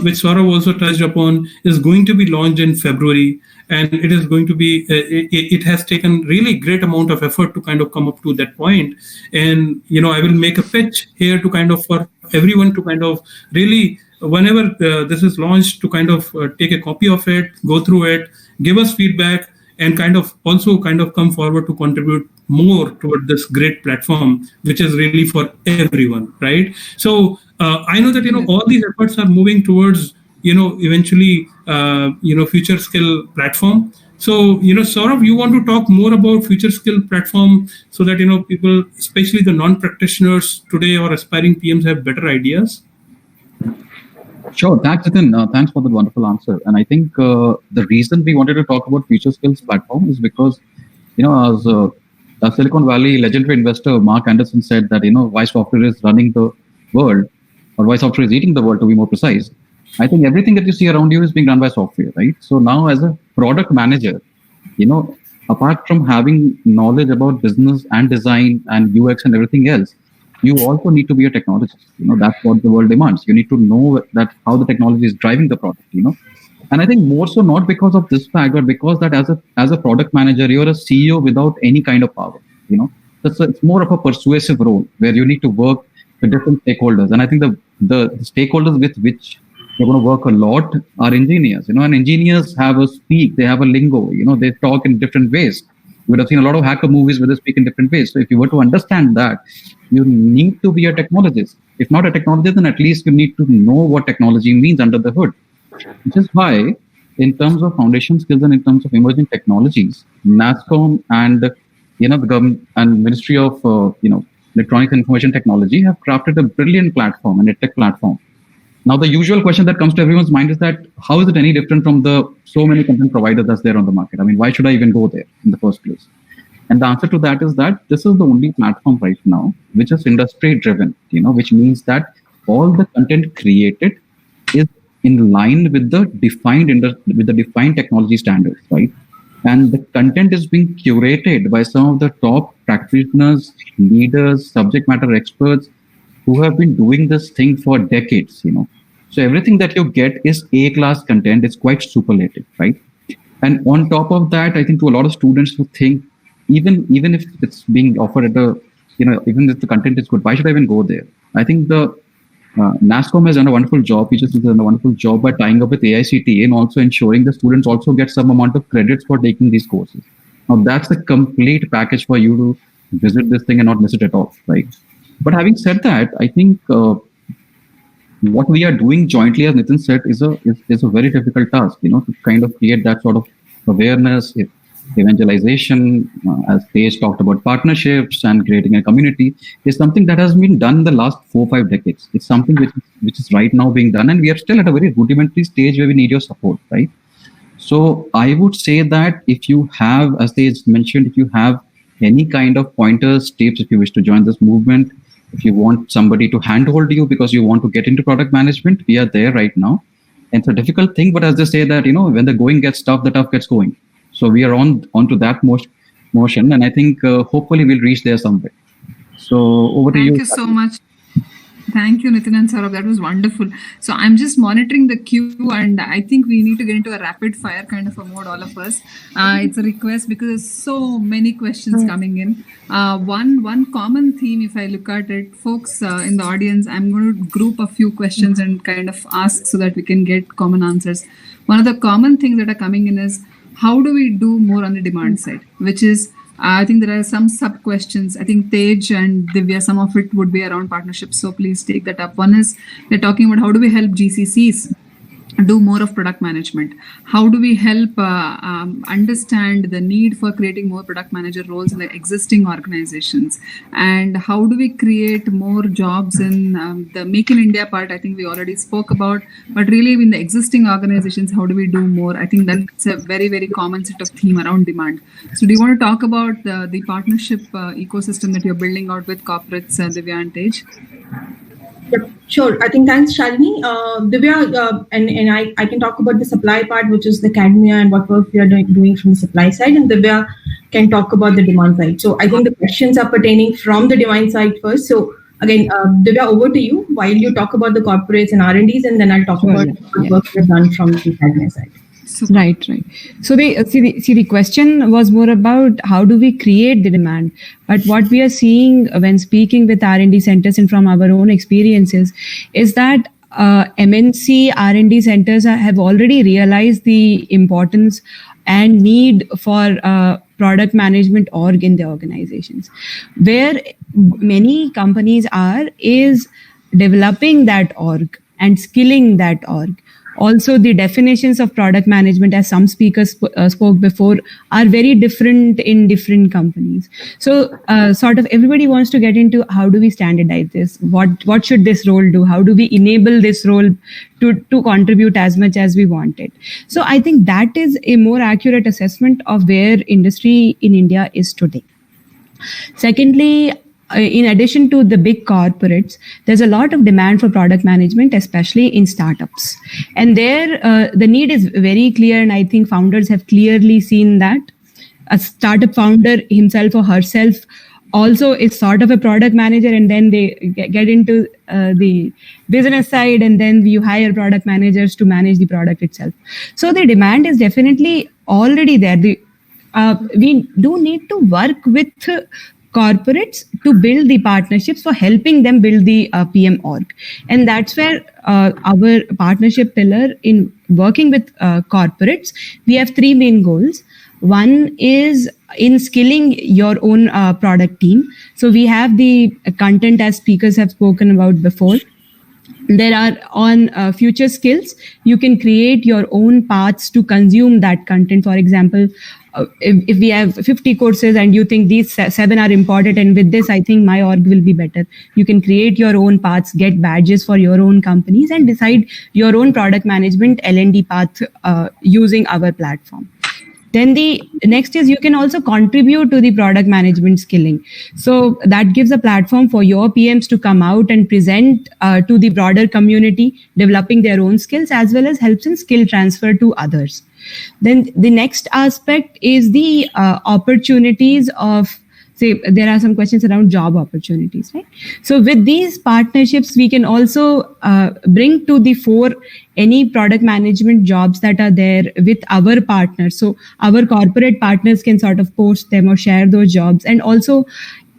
which Saurabh also touched upon, is going to be launched in February, and it is going to be it has taken really great amount of effort to kind of come up to that point. And I will make a pitch here to kind of for everyone to kind of really, whenever this is launched, to kind of take a copy of it, go through it, give us feedback, and kind of also kind of come forward to contribute more toward this great platform, which is really for everyone, right? So I know that all these efforts are moving towards eventually future skill platform. So Saurabh, you want to talk more about future skill platform so that people, especially the non-practitioners today or aspiring PMs, have better ideas? Sure. Thanks, Nitin. Thanks for the wonderful answer. And I think the reason we wanted to talk about Future Skills platform is because, as a Silicon Valley legendary investor, Mark Anderson, said that, why software is running the world, or why software is eating the world, to be more precise. I think everything that you see around you is being done by software, right? So now as a product manager, apart from having knowledge about business and design and UX and everything else, you also need to be a technologist. That's what the world demands. You need to know that how the technology is driving the product, And I think more so not because of this fact, but because that as a product manager, you're a CEO without any kind of power, It's more of a persuasive role where you need to work with different stakeholders. And I think the stakeholders with which you're going to work a lot are engineers, and engineers have a speak, they have a lingo, they talk in different ways. You would have seen a lot of hacker movies where they speak in different ways. So if you were to understand that, you need to be a technologist. If not a technologist, then at least you need to know what technology means under the hood. Which is why, in terms of foundation skills and in terms of emerging technologies, NASCOM and the government and Ministry of Electronics and Information Technology have crafted a brilliant platform, an EdTech platform. Now, the usual question that comes to everyone's mind is that how is it any different from the so many content providers that's there on the market? I mean, why should I even go there in the first place? And the answer to that is that this is the only platform right now which is industry driven, which means that all the content created is in line with the defined technology standards, right? And the content is being curated by some of the top practitioners, leaders, subject matter experts who have been doing this thing for decades, So everything that you get is A-class content. It's quite superlative, right? And on top of that, I think to a lot of students who think, even if it's being offered at even if the content is good, why should I even go there? I think the NASCOM has done a wonderful job. Teachers have done a wonderful job by tying up with AICTE and also ensuring the students also get some amount of credits for taking these courses. Now, that's the complete package for you to visit this thing and not miss it at all, right? But having said that, I think what we are doing jointly, as Nitin said, is a very difficult task, to kind of create that sort of awareness, evangelization, as Tej talked about partnerships and creating a community, is something that has been done in the last 4 or 5 decades. It's something which is right now being done, and we are still at a very rudimentary stage where we need your support, right? So I would say that if you have, as Tej mentioned, if you have any kind of pointers, tips, if you wish to join this movement, if you want somebody to handhold you because you want to get into product management, we are there right now. And it's a difficult thing, but as they say that, when the going gets tough, the tough gets going. So we are onto that motion, and I think hopefully we'll reach there someday. So over to you. Thank you so much. Thank you, Nitin and Saurabh. That was wonderful. So I'm just monitoring the queue, and I think we need to get into a rapid fire kind of a mode, all of us. It's a request because there's so many questions coming in. One common theme, if I look at it, folks in the audience, I'm going to group a few questions and kind of ask so that we can get common answers. One of the common things that are coming in is, how do we do more on the demand side? Which is, I think there are some sub questions. I think Tej and Divya, some of it would be around partnerships. So please take that up. One is, they're talking about how do we help GCCs do more of product management? How do we help understand the need for creating more product manager roles in the existing organizations? And how do we create more jobs in the Make in India part? I think we already spoke about, but really in the existing organizations, how do we do more? I think that's a very, very common set of theme around demand. So do you want to talk about the partnership ecosystem that you're building out with corporates, Divya and Tej? Yep, sure. I think thanks, Shalini. Divya, and I can talk about the supply part, which is the academia and what work we are doing from the supply side, and Divya can talk about the demand side. So I think the questions are pertaining from the demand side first. So again, Divya, over to you while you talk about the corporates and R&Ds, and then I'll talk about the work we've done from the academia side. Right. So the question was more about how do we create the demand, but what we are seeing when speaking with R&D centers and from our own experiences is that MNC R&D centers have already realized the importance and need for product management org in the organizations. Where many companies is developing that org and skilling that org. Also, the definitions of product management, as some speakers spoke before, are very different in different companies. So, sort of everybody wants to get into how do we standardize this? What should this role do? How do we enable this role to contribute as much as we want it? So, I think that is a more accurate assessment of where industry in India is today. Secondly, in addition to the big corporates, there's a lot of demand for product management, especially in startups. And there, the need is very clear, and I think founders have clearly seen that. A startup founder himself or herself also is sort of a product manager, and then they get into the business side, and then you hire product managers to manage the product itself. So the demand is definitely already there. We do need to work with corporates to build the partnerships for helping them build the PM org. And that's where our partnership pillar in working with corporates, we have three main goals. One is in skilling your own product team. So we have the content, as speakers have spoken about before. There are on future skills, you can create your own paths to consume that content. For example, if we have 50 courses and you think these 7 are important, and with this, I think my org will be better. You can create your own paths, get badges for your own companies, and decide your own product management L&D path using our platform. Then the next is you can also contribute to the product management skilling. So that gives a platform for your PMs to come out and present to the broader community, developing their own skills, as well as helps in skill transfer to others. Then the next aspect is the opportunities of, say, there are some questions around job opportunities, right? So with these partnerships, we can also bring to the fore any product management jobs that are there with our partners. So our corporate partners can sort of post them or share those jobs. And also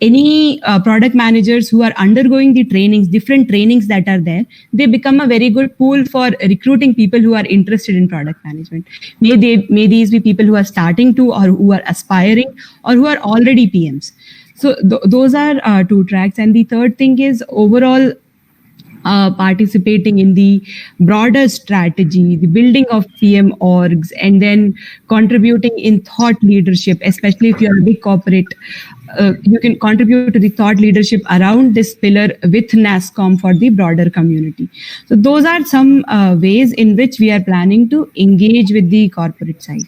any product managers who are undergoing the trainings, different trainings that are there, they become a very good pool for recruiting people who are interested in product management. May these be people who are starting to, or who are aspiring, or who are already PMs. So those are 2 tracks. And the third thing is overall participating in the broader strategy, the building of PM orgs, and then contributing in thought leadership, especially if you're a big corporate. You can contribute to the thought leadership around this pillar with NASSCOM for the broader community. So those are some ways in which we are planning to engage with the corporate side.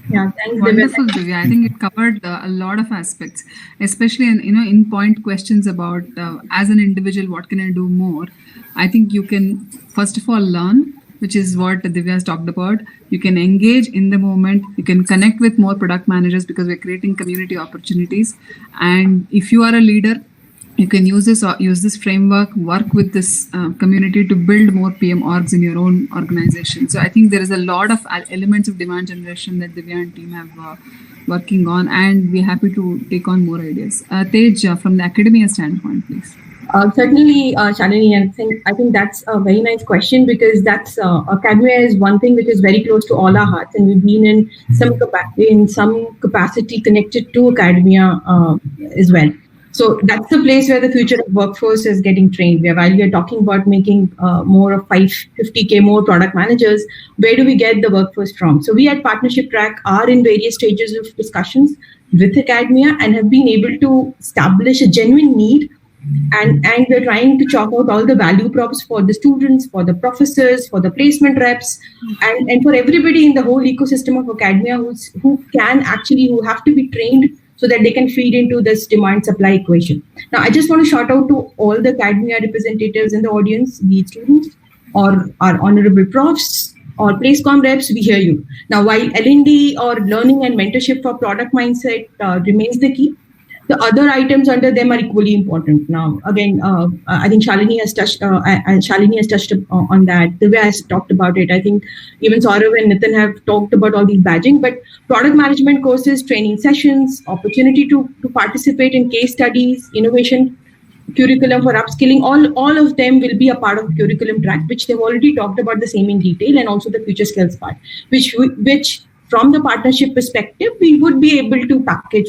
Yeah, thanks. Wonderful, Divya. I think it covered a lot of aspects, especially in point questions about as an individual, what can I do more? I think you can first of all learn, which is what Divya has talked about. You can engage in the moment. You can connect with more product managers because we're creating community opportunities. And if you are a leader, you can use this framework, work with this community to build more PM orgs in your own organization. So I think there is a lot of elements of demand generation that Divya and team have working on, and we're happy to take on more ideas. Tej, from the academia standpoint, please. Certainly, Shalini, and I think that's a very nice question, because that's academia is one thing which is very close to all our hearts, and we've been in some capacity connected to academia as well. So that's the place where the future of workforce is getting trained. While we are talking about making more of 50K more product managers, where do we get the workforce from? So we at Partnership Track are in various stages of discussions with academia and have been able to establish a genuine need. And we're trying to chalk out all the value props for the students, for the professors, for the placement reps, and for everybody in the whole ecosystem of academia who have to be trained so that they can feed into this demand-supply equation. Now, I just want to shout out to all the academia representatives in the audience, be it students or our honorable profs or PlaceCom reps, we hear you. Now, while L&D or learning and mentorship for product mindset remains the key, the other items under them are equally important. Now, again, I think Shalini has touched on that. Divya has talked about it. I think even Saurav and Nitin have talked about all these badging, but product management courses, training sessions, opportunity to participate in case studies, innovation, curriculum for upskilling, all of them will be a part of curriculum track, which they've already talked about the same in detail, and also the future skills part, which from the partnership perspective, we would be able to package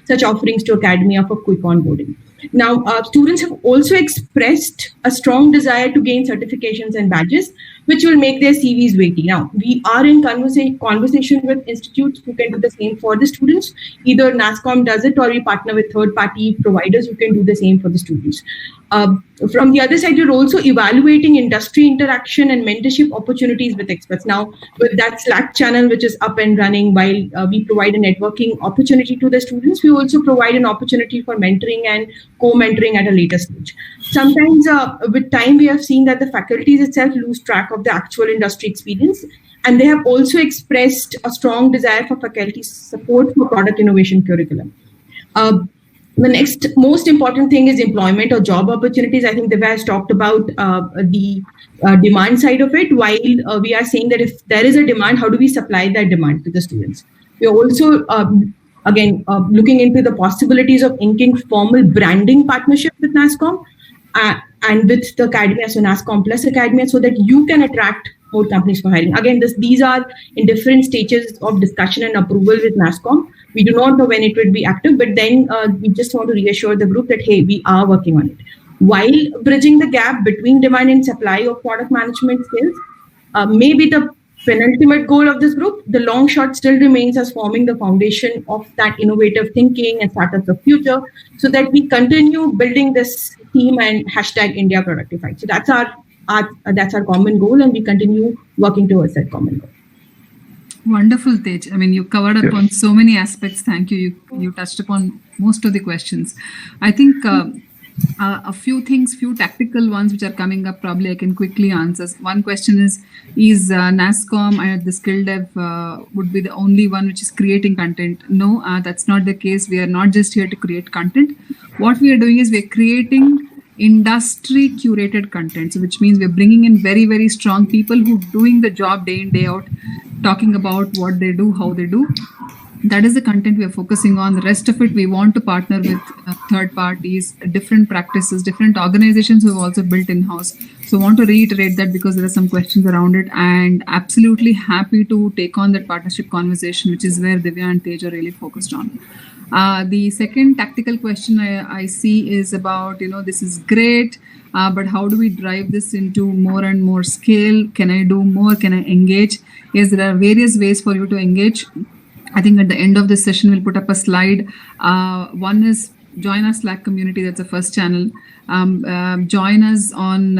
such offerings to academia for quick onboarding. Now, students have also expressed a strong desire to gain certifications and badges, which will make their CVs weighty. Now, we are in conversation with institutes who can do the same for the students. Either NASSCOM does it, or we partner with third-party providers who can do the same for the students. From the other side, you're also evaluating industry interaction and mentorship opportunities with experts. Now, with that Slack channel, which is up and running, while we provide a networking opportunity to the students, we also provide an opportunity for mentoring and co-mentoring at a later stage. Sometimes with time, we have seen that the faculties itself lose track of the actual industry experience, and they have also expressed a strong desire for faculty support for product innovation curriculum. The next most important thing is employment or job opportunities. I think Divya has talked about the demand side of it. While we are saying that if there is a demand, how do we supply that demand to the students? We are also, looking into the possibilities of inking formal branding partnership with NASSCOM and with the academia, so NASSCOM plus academia, so that you can attract more companies for hiring. Again, these are in different stages of discussion and approval with NASSCOM. We do not know when it will be active, but then we just want to reassure the group that, hey, we are working on it. While bridging the gap between demand and supply of product management skills may be the penultimate goal of this group, the long shot still remains as forming the foundation of that innovative thinking and startups of future, so that we continue building this team and hashtag India Productified. So that's our common goal, and we continue working towards that common goal. Wonderful, Tej. I mean, you covered up on so many aspects. Thank you. You touched upon most of the questions. I think a few tactical ones which are coming up, probably I can quickly answer. One question is NASSCOM and the skill dev would be the only one which is creating content? No, that's not the case. We are not just here to create content. What we are doing is we're creating industry curated content, so which means we're bringing in very, very strong people who are doing the job day in, day out, talking about what they do, how they do. That is the content we are focusing on. The rest of it, we want to partner with third parties, different practices, different organizations who have also built in-house. So I want to reiterate that because there are some questions around it, and absolutely happy to take on that partnership conversation, which is where Divya and Tej are really focused on. The second tactical question I see is about, this is great, but how do we drive this into more and more scale? Can I do more? Can I engage? Yes, there are various ways for you to engage. I think at the end of this session, we'll put up a slide. One is join our Slack community. That's the first channel. Join us on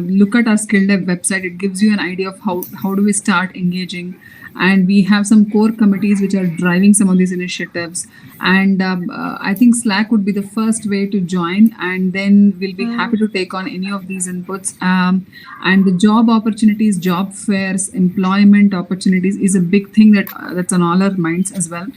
look at our skill dev website. It gives you an idea of how do we start engaging. And we have some core committees which are driving some of these initiatives. And I think Slack would be the first way to join, and then we'll be happy to take on any of these inputs. And the job opportunities, job fairs, employment opportunities is a big thing that's on all our minds as well.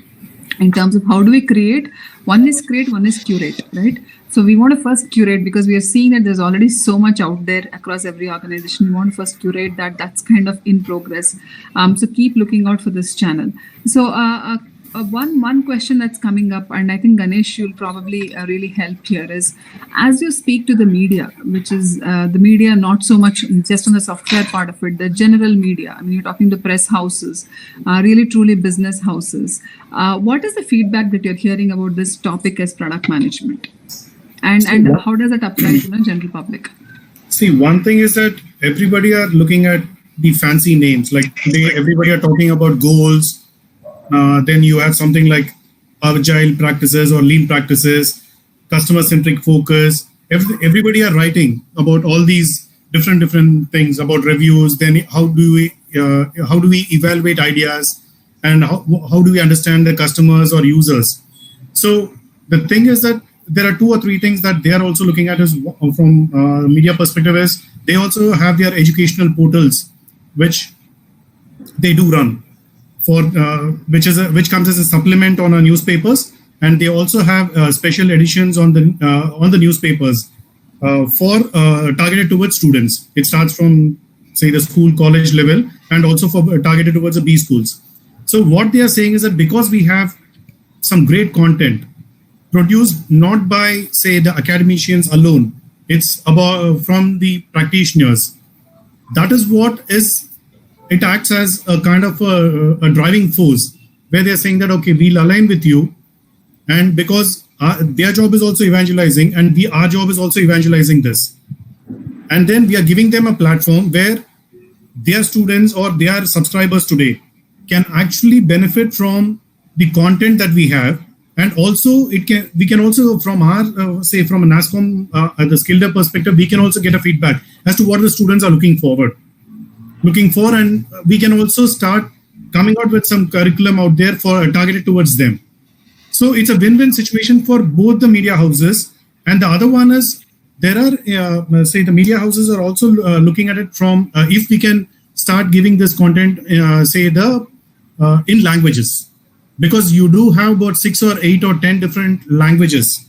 In terms of how do we create, one is create, one is curate, right? So we want to first curate because we are seeing that there's already so much out there across every organization. We want to first curate that. That's kind of in progress. So keep looking out for this channel. So a one question that's coming up, and I think Ganesh, you'll probably really help here, is as you speak to the media, which is the media not so much just on the software part of it, the general media. I mean, you're talking to press houses, really truly business houses. What is the feedback that you're hearing about this topic as product management, and how does that apply to the general public? See, one thing is that everybody are looking at the fancy names. Like today, everybody are talking about goals. Then you have something like agile practices or lean practices, customer-centric focus. Everybody are writing about all these different things about reviews. Then how do we evaluate ideas, and how do we understand the customers or users? So the thing is that there are 2 or 3 things that they are also looking at is from media perspective is they also have their educational portals, which they do run. For which comes as a supplement on our newspapers, and they also have special editions on the newspapers for targeted towards students. It starts from say the school college level, and also for targeted towards the B schools. So what they are saying is that because we have some great content produced not by say the academicians alone, it's about from the practitioners. That is what is. It acts as a kind of a driving force where they're saying that, okay, we'll align with you. And because their job is also evangelizing, and our job is also evangelizing this. And then we are giving them a platform where their students or their subscribers today can actually benefit from the content that we have. And also we can also from our, say from a NASSCOM, the Skilled perspective, we can also get a feedback as to what the students are looking for, and we can also start coming out with some curriculum out there for targeted towards them. So it's a win-win situation for both the media houses. And the other one is there are, say the media houses are also looking at it from if we can start giving this content, say in languages, because you do have about 6 or 8 or 10 different languages,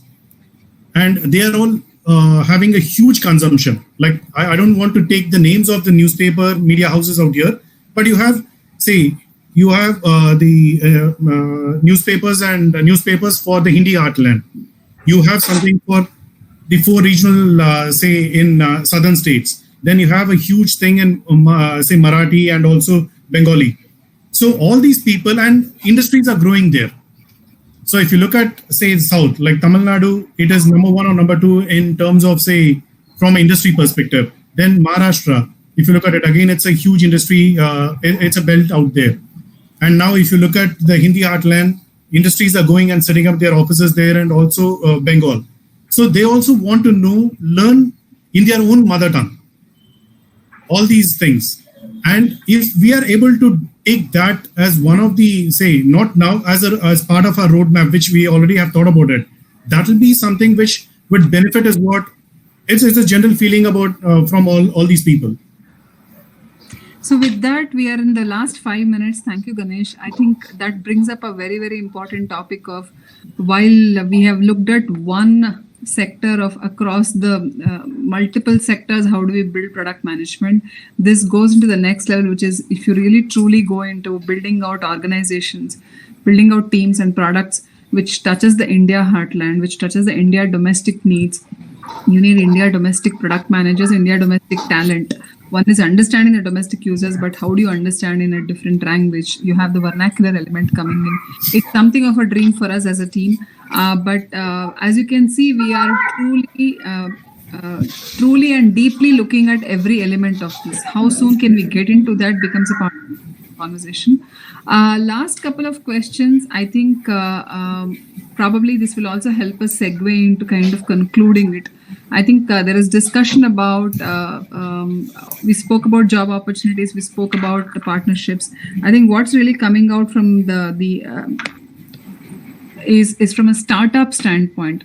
and they are all having a huge consumption. Like I don't want to take the names of the newspaper media houses out here, but you have the newspapers and newspapers for the Hindi heartland. You have something for the 4 regional, say in southern states. Then you have a huge thing in say Marathi and also Bengali. So all these people and industries are growing there. So if you look at, say, South, like Tamil Nadu, it is number 1 or number 2 in terms of, say, from an industry perspective. Then Maharashtra, if you look at it, again, it's a huge industry. It's a belt out there. And now if you look at the Hindi heartland, industries are going and setting up their offices there, and also Bengal. So they also want to learn in their own mother tongue, all these things. And if we are able to take that as one of the, say, not now, as part of our roadmap, which we already have thought about it, that will be something which would benefit us. It's a general feeling about from all these people. So with that, we are in the last 5 minutes. Thank you, Ganesh. I think that brings up a very, very important topic of, while we have looked at one sector of across the multiple sectors, how do we build product management? This goes into the next level, which is if you really truly go into building out organizations, building out teams and products, which touches the India heartland, which touches the India domestic needs. You need India domestic product managers, India domestic talent. One is understanding the domestic users, but how do you understand in a different language? You have the vernacular element coming in. It's something of a dream for us as a team. But as you can see, we are truly and deeply looking at every element of this. How soon can we get into that becomes a part of the conversation. Last couple of questions. I think probably this will also help us segue into kind of concluding it. I think there is discussion about, we spoke about job opportunities, we spoke about the partnerships. I think what's really coming out from is from a startup standpoint.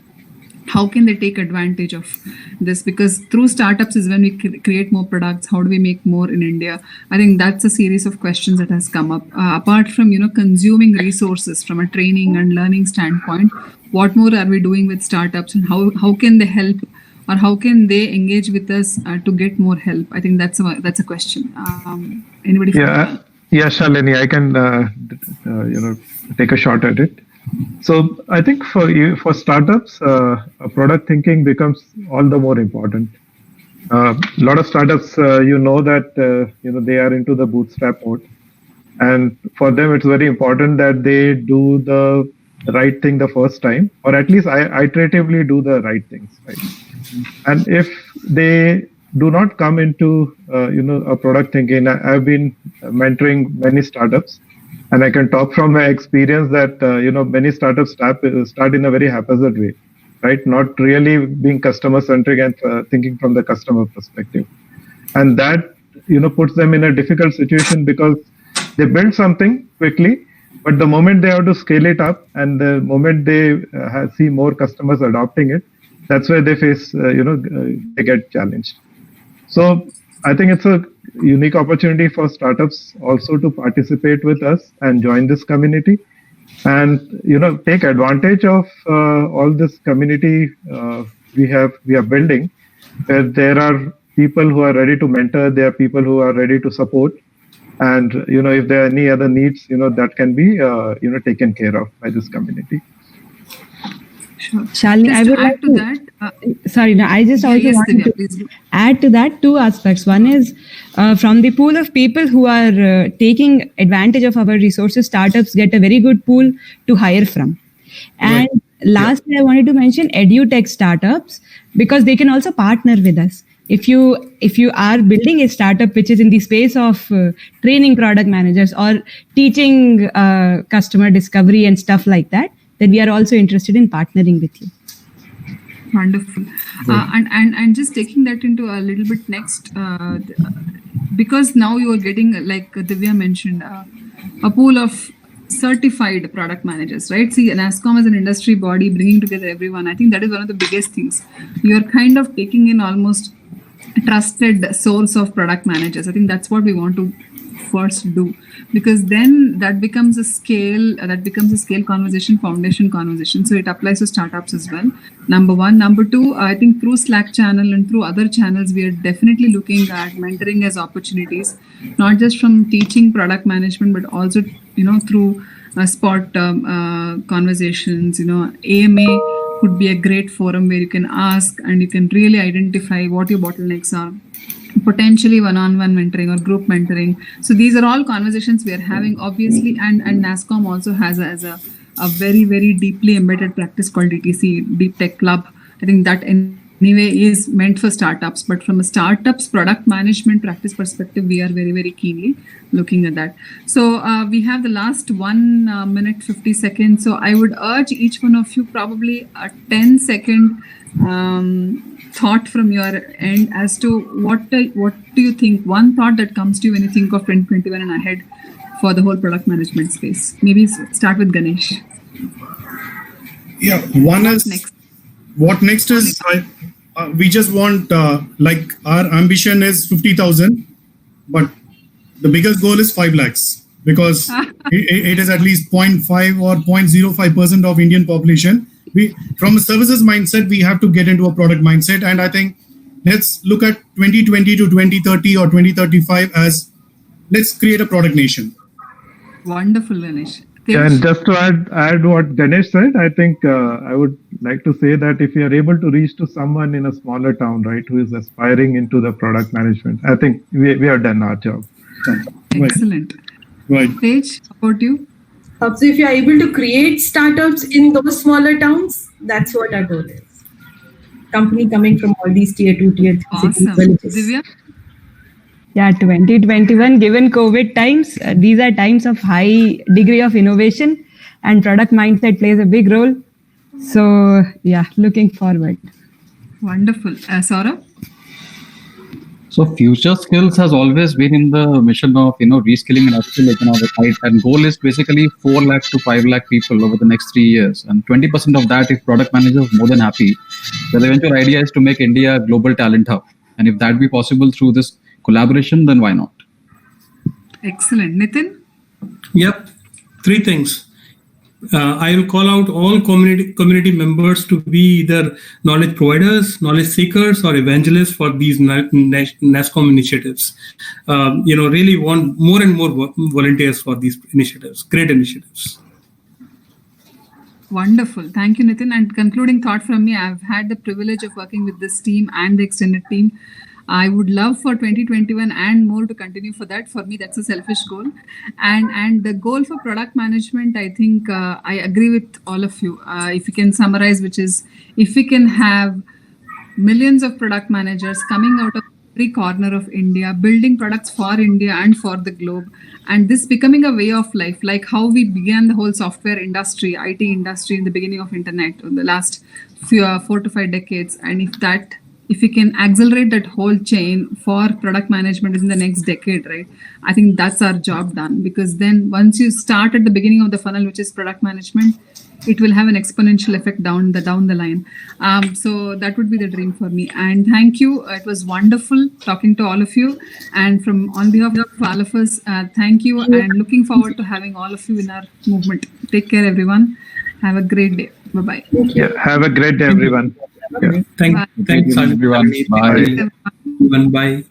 How can they take advantage of this? Because through startups is when we create more products. How do we make more in India? I think that's a series of questions that has come up. Apart from, consuming resources from a training and learning standpoint, what more are we doing with startups, and how can they help, or how can they engage with us to get more help? I think that's a question. Anybody? Yeah, Shalini, I can take a shot at it. So I think for startups, product thinking becomes all the more important. A lot of startups, that they are into the bootstrap mode, and for them it's very important that they do the right thing the first time, or at least iteratively do the right things, right? And if they do not come into a product thinking, I've been mentoring many startups, and I can talk from my experience that many startups start in a very haphazard way, right? Not really being customer centric and thinking from the customer perspective, and that puts them in a difficult situation because they build something quickly, but the moment they have to scale it up and the moment they see more customers adopting it, that's where they face they get challenged. So I think it's a unique opportunity for startups also to participate with us and join this community, and take advantage of all this community we are building, where there are people who are ready to mentor, there are people who are ready to support, and if there are any other needs that can be taken care of by this community. Sure. Shalini, Just I would to like add to to that. sorry, no, I just also Yes, want Divya, to please do. add to that two aspects. One is from the pool of people who are taking advantage of our resources, startups get a very good pool to hire from. And lastly, I wanted to mention edutech startups, because they can also partner with us. If you are building a startup which is in the space of training product managers or teaching customer discovery and stuff like that, then we are also interested in partnering with you. Wonderful. And just taking that into a little bit next, because now you are getting, like Divya mentioned, a pool of certified product managers, right? See, NASSCOM as an industry body bringing together everyone, I think that is one of the biggest things. You are kind of taking in almost a trusted source of product managers. I think that's what we want to first do, because then that becomes a scale conversation, foundation conversation. So it applies to startups as well. Number one. Number two, I think through Slack channel and through other channels, we are definitely looking at mentoring as opportunities, not just from teaching product management, but also through spot conversations. AMA could be a great forum where you can ask and you can really identify what your bottlenecks are. Potentially one-on-one mentoring or group mentoring. So these are all conversations we are having, obviously, and NASSCOM also has a very, very deeply embedded practice called DTC, Deep Tech Club. I think that anyway is meant for startups, but from a startups product management practice perspective, we are very, very keenly looking at that. So we have the last 1 minute 50 seconds. So I would urge each one of you probably a 10-second thought from your end as to what do you think, one thought that comes to you when you think of 2021 and ahead for the whole product management space. Maybe start with Ganesh. Yeah, one is what next is we just want like our ambition is 50,000, but the biggest goal is 5 lakhs because it is at least 0.5 or 0.05% of Indian population. From a services mindset, we have to get into a product mindset. And I think let's look at 2020 to 2030 or 2035 as let's create a product nation. Wonderful, Ganesh. Yeah, and just to add what Ganesh said, I think I would like to say that if you are able to reach to someone in a smaller town, right, who is aspiring into the product management, I think we have done our job. Excellent. Right. Tej, about you? So if you are able to create startups in those smaller towns, that's what our goal is. Company coming from all these tier 2, tier 3 Awesome. villages. Divya? Yeah, 2021, given COVID times, these are times of high degree of innovation and product mindset plays a big role. So yeah, looking forward. Wonderful. Saurabh? So future skills has always been in the mission of reskilling and upskilling on the side, and goal is basically 4 lakh to 5 lakh people over the next 3 years, and 20% of that if product managers more than happy. The eventual idea is to make India a global talent hub, and if that be possible through this collaboration, then why not? Excellent. Nitin? Yep. 3 things. I will call out all community members to be either knowledge providers, knowledge seekers, or evangelists for these NASSCOM initiatives. Really want more and more volunteers for these initiatives. Great initiatives. Wonderful. Thank you, Nitin. And concluding thought from me, I've had the privilege of working with this team and the extended team. I would love for 2021 and more to continue for that. For me, that's a selfish goal. And the goal for product management, I think I agree with all of you. If you can summarize, which is if we can have millions of product managers coming out of every corner of India, building products for India and for the globe, and this becoming a way of life, like how we began the whole software industry, IT industry in the beginning of internet in the last 4 to 5 decades. And if we can accelerate that whole chain for product management in the next decade, right? I think that's our job done, because then once you start at the beginning of the funnel, which is product management, it will have an exponential effect down the line. So that would be the dream for me. And thank you. It was wonderful talking to all of you. And on behalf of all of us, thank you, and looking forward to having all of you in our movement. Take care, everyone. Have a great day. Bye-bye. Yeah, have a great day, everyone. Yeah. Thanks, everyone. Bye. Bye.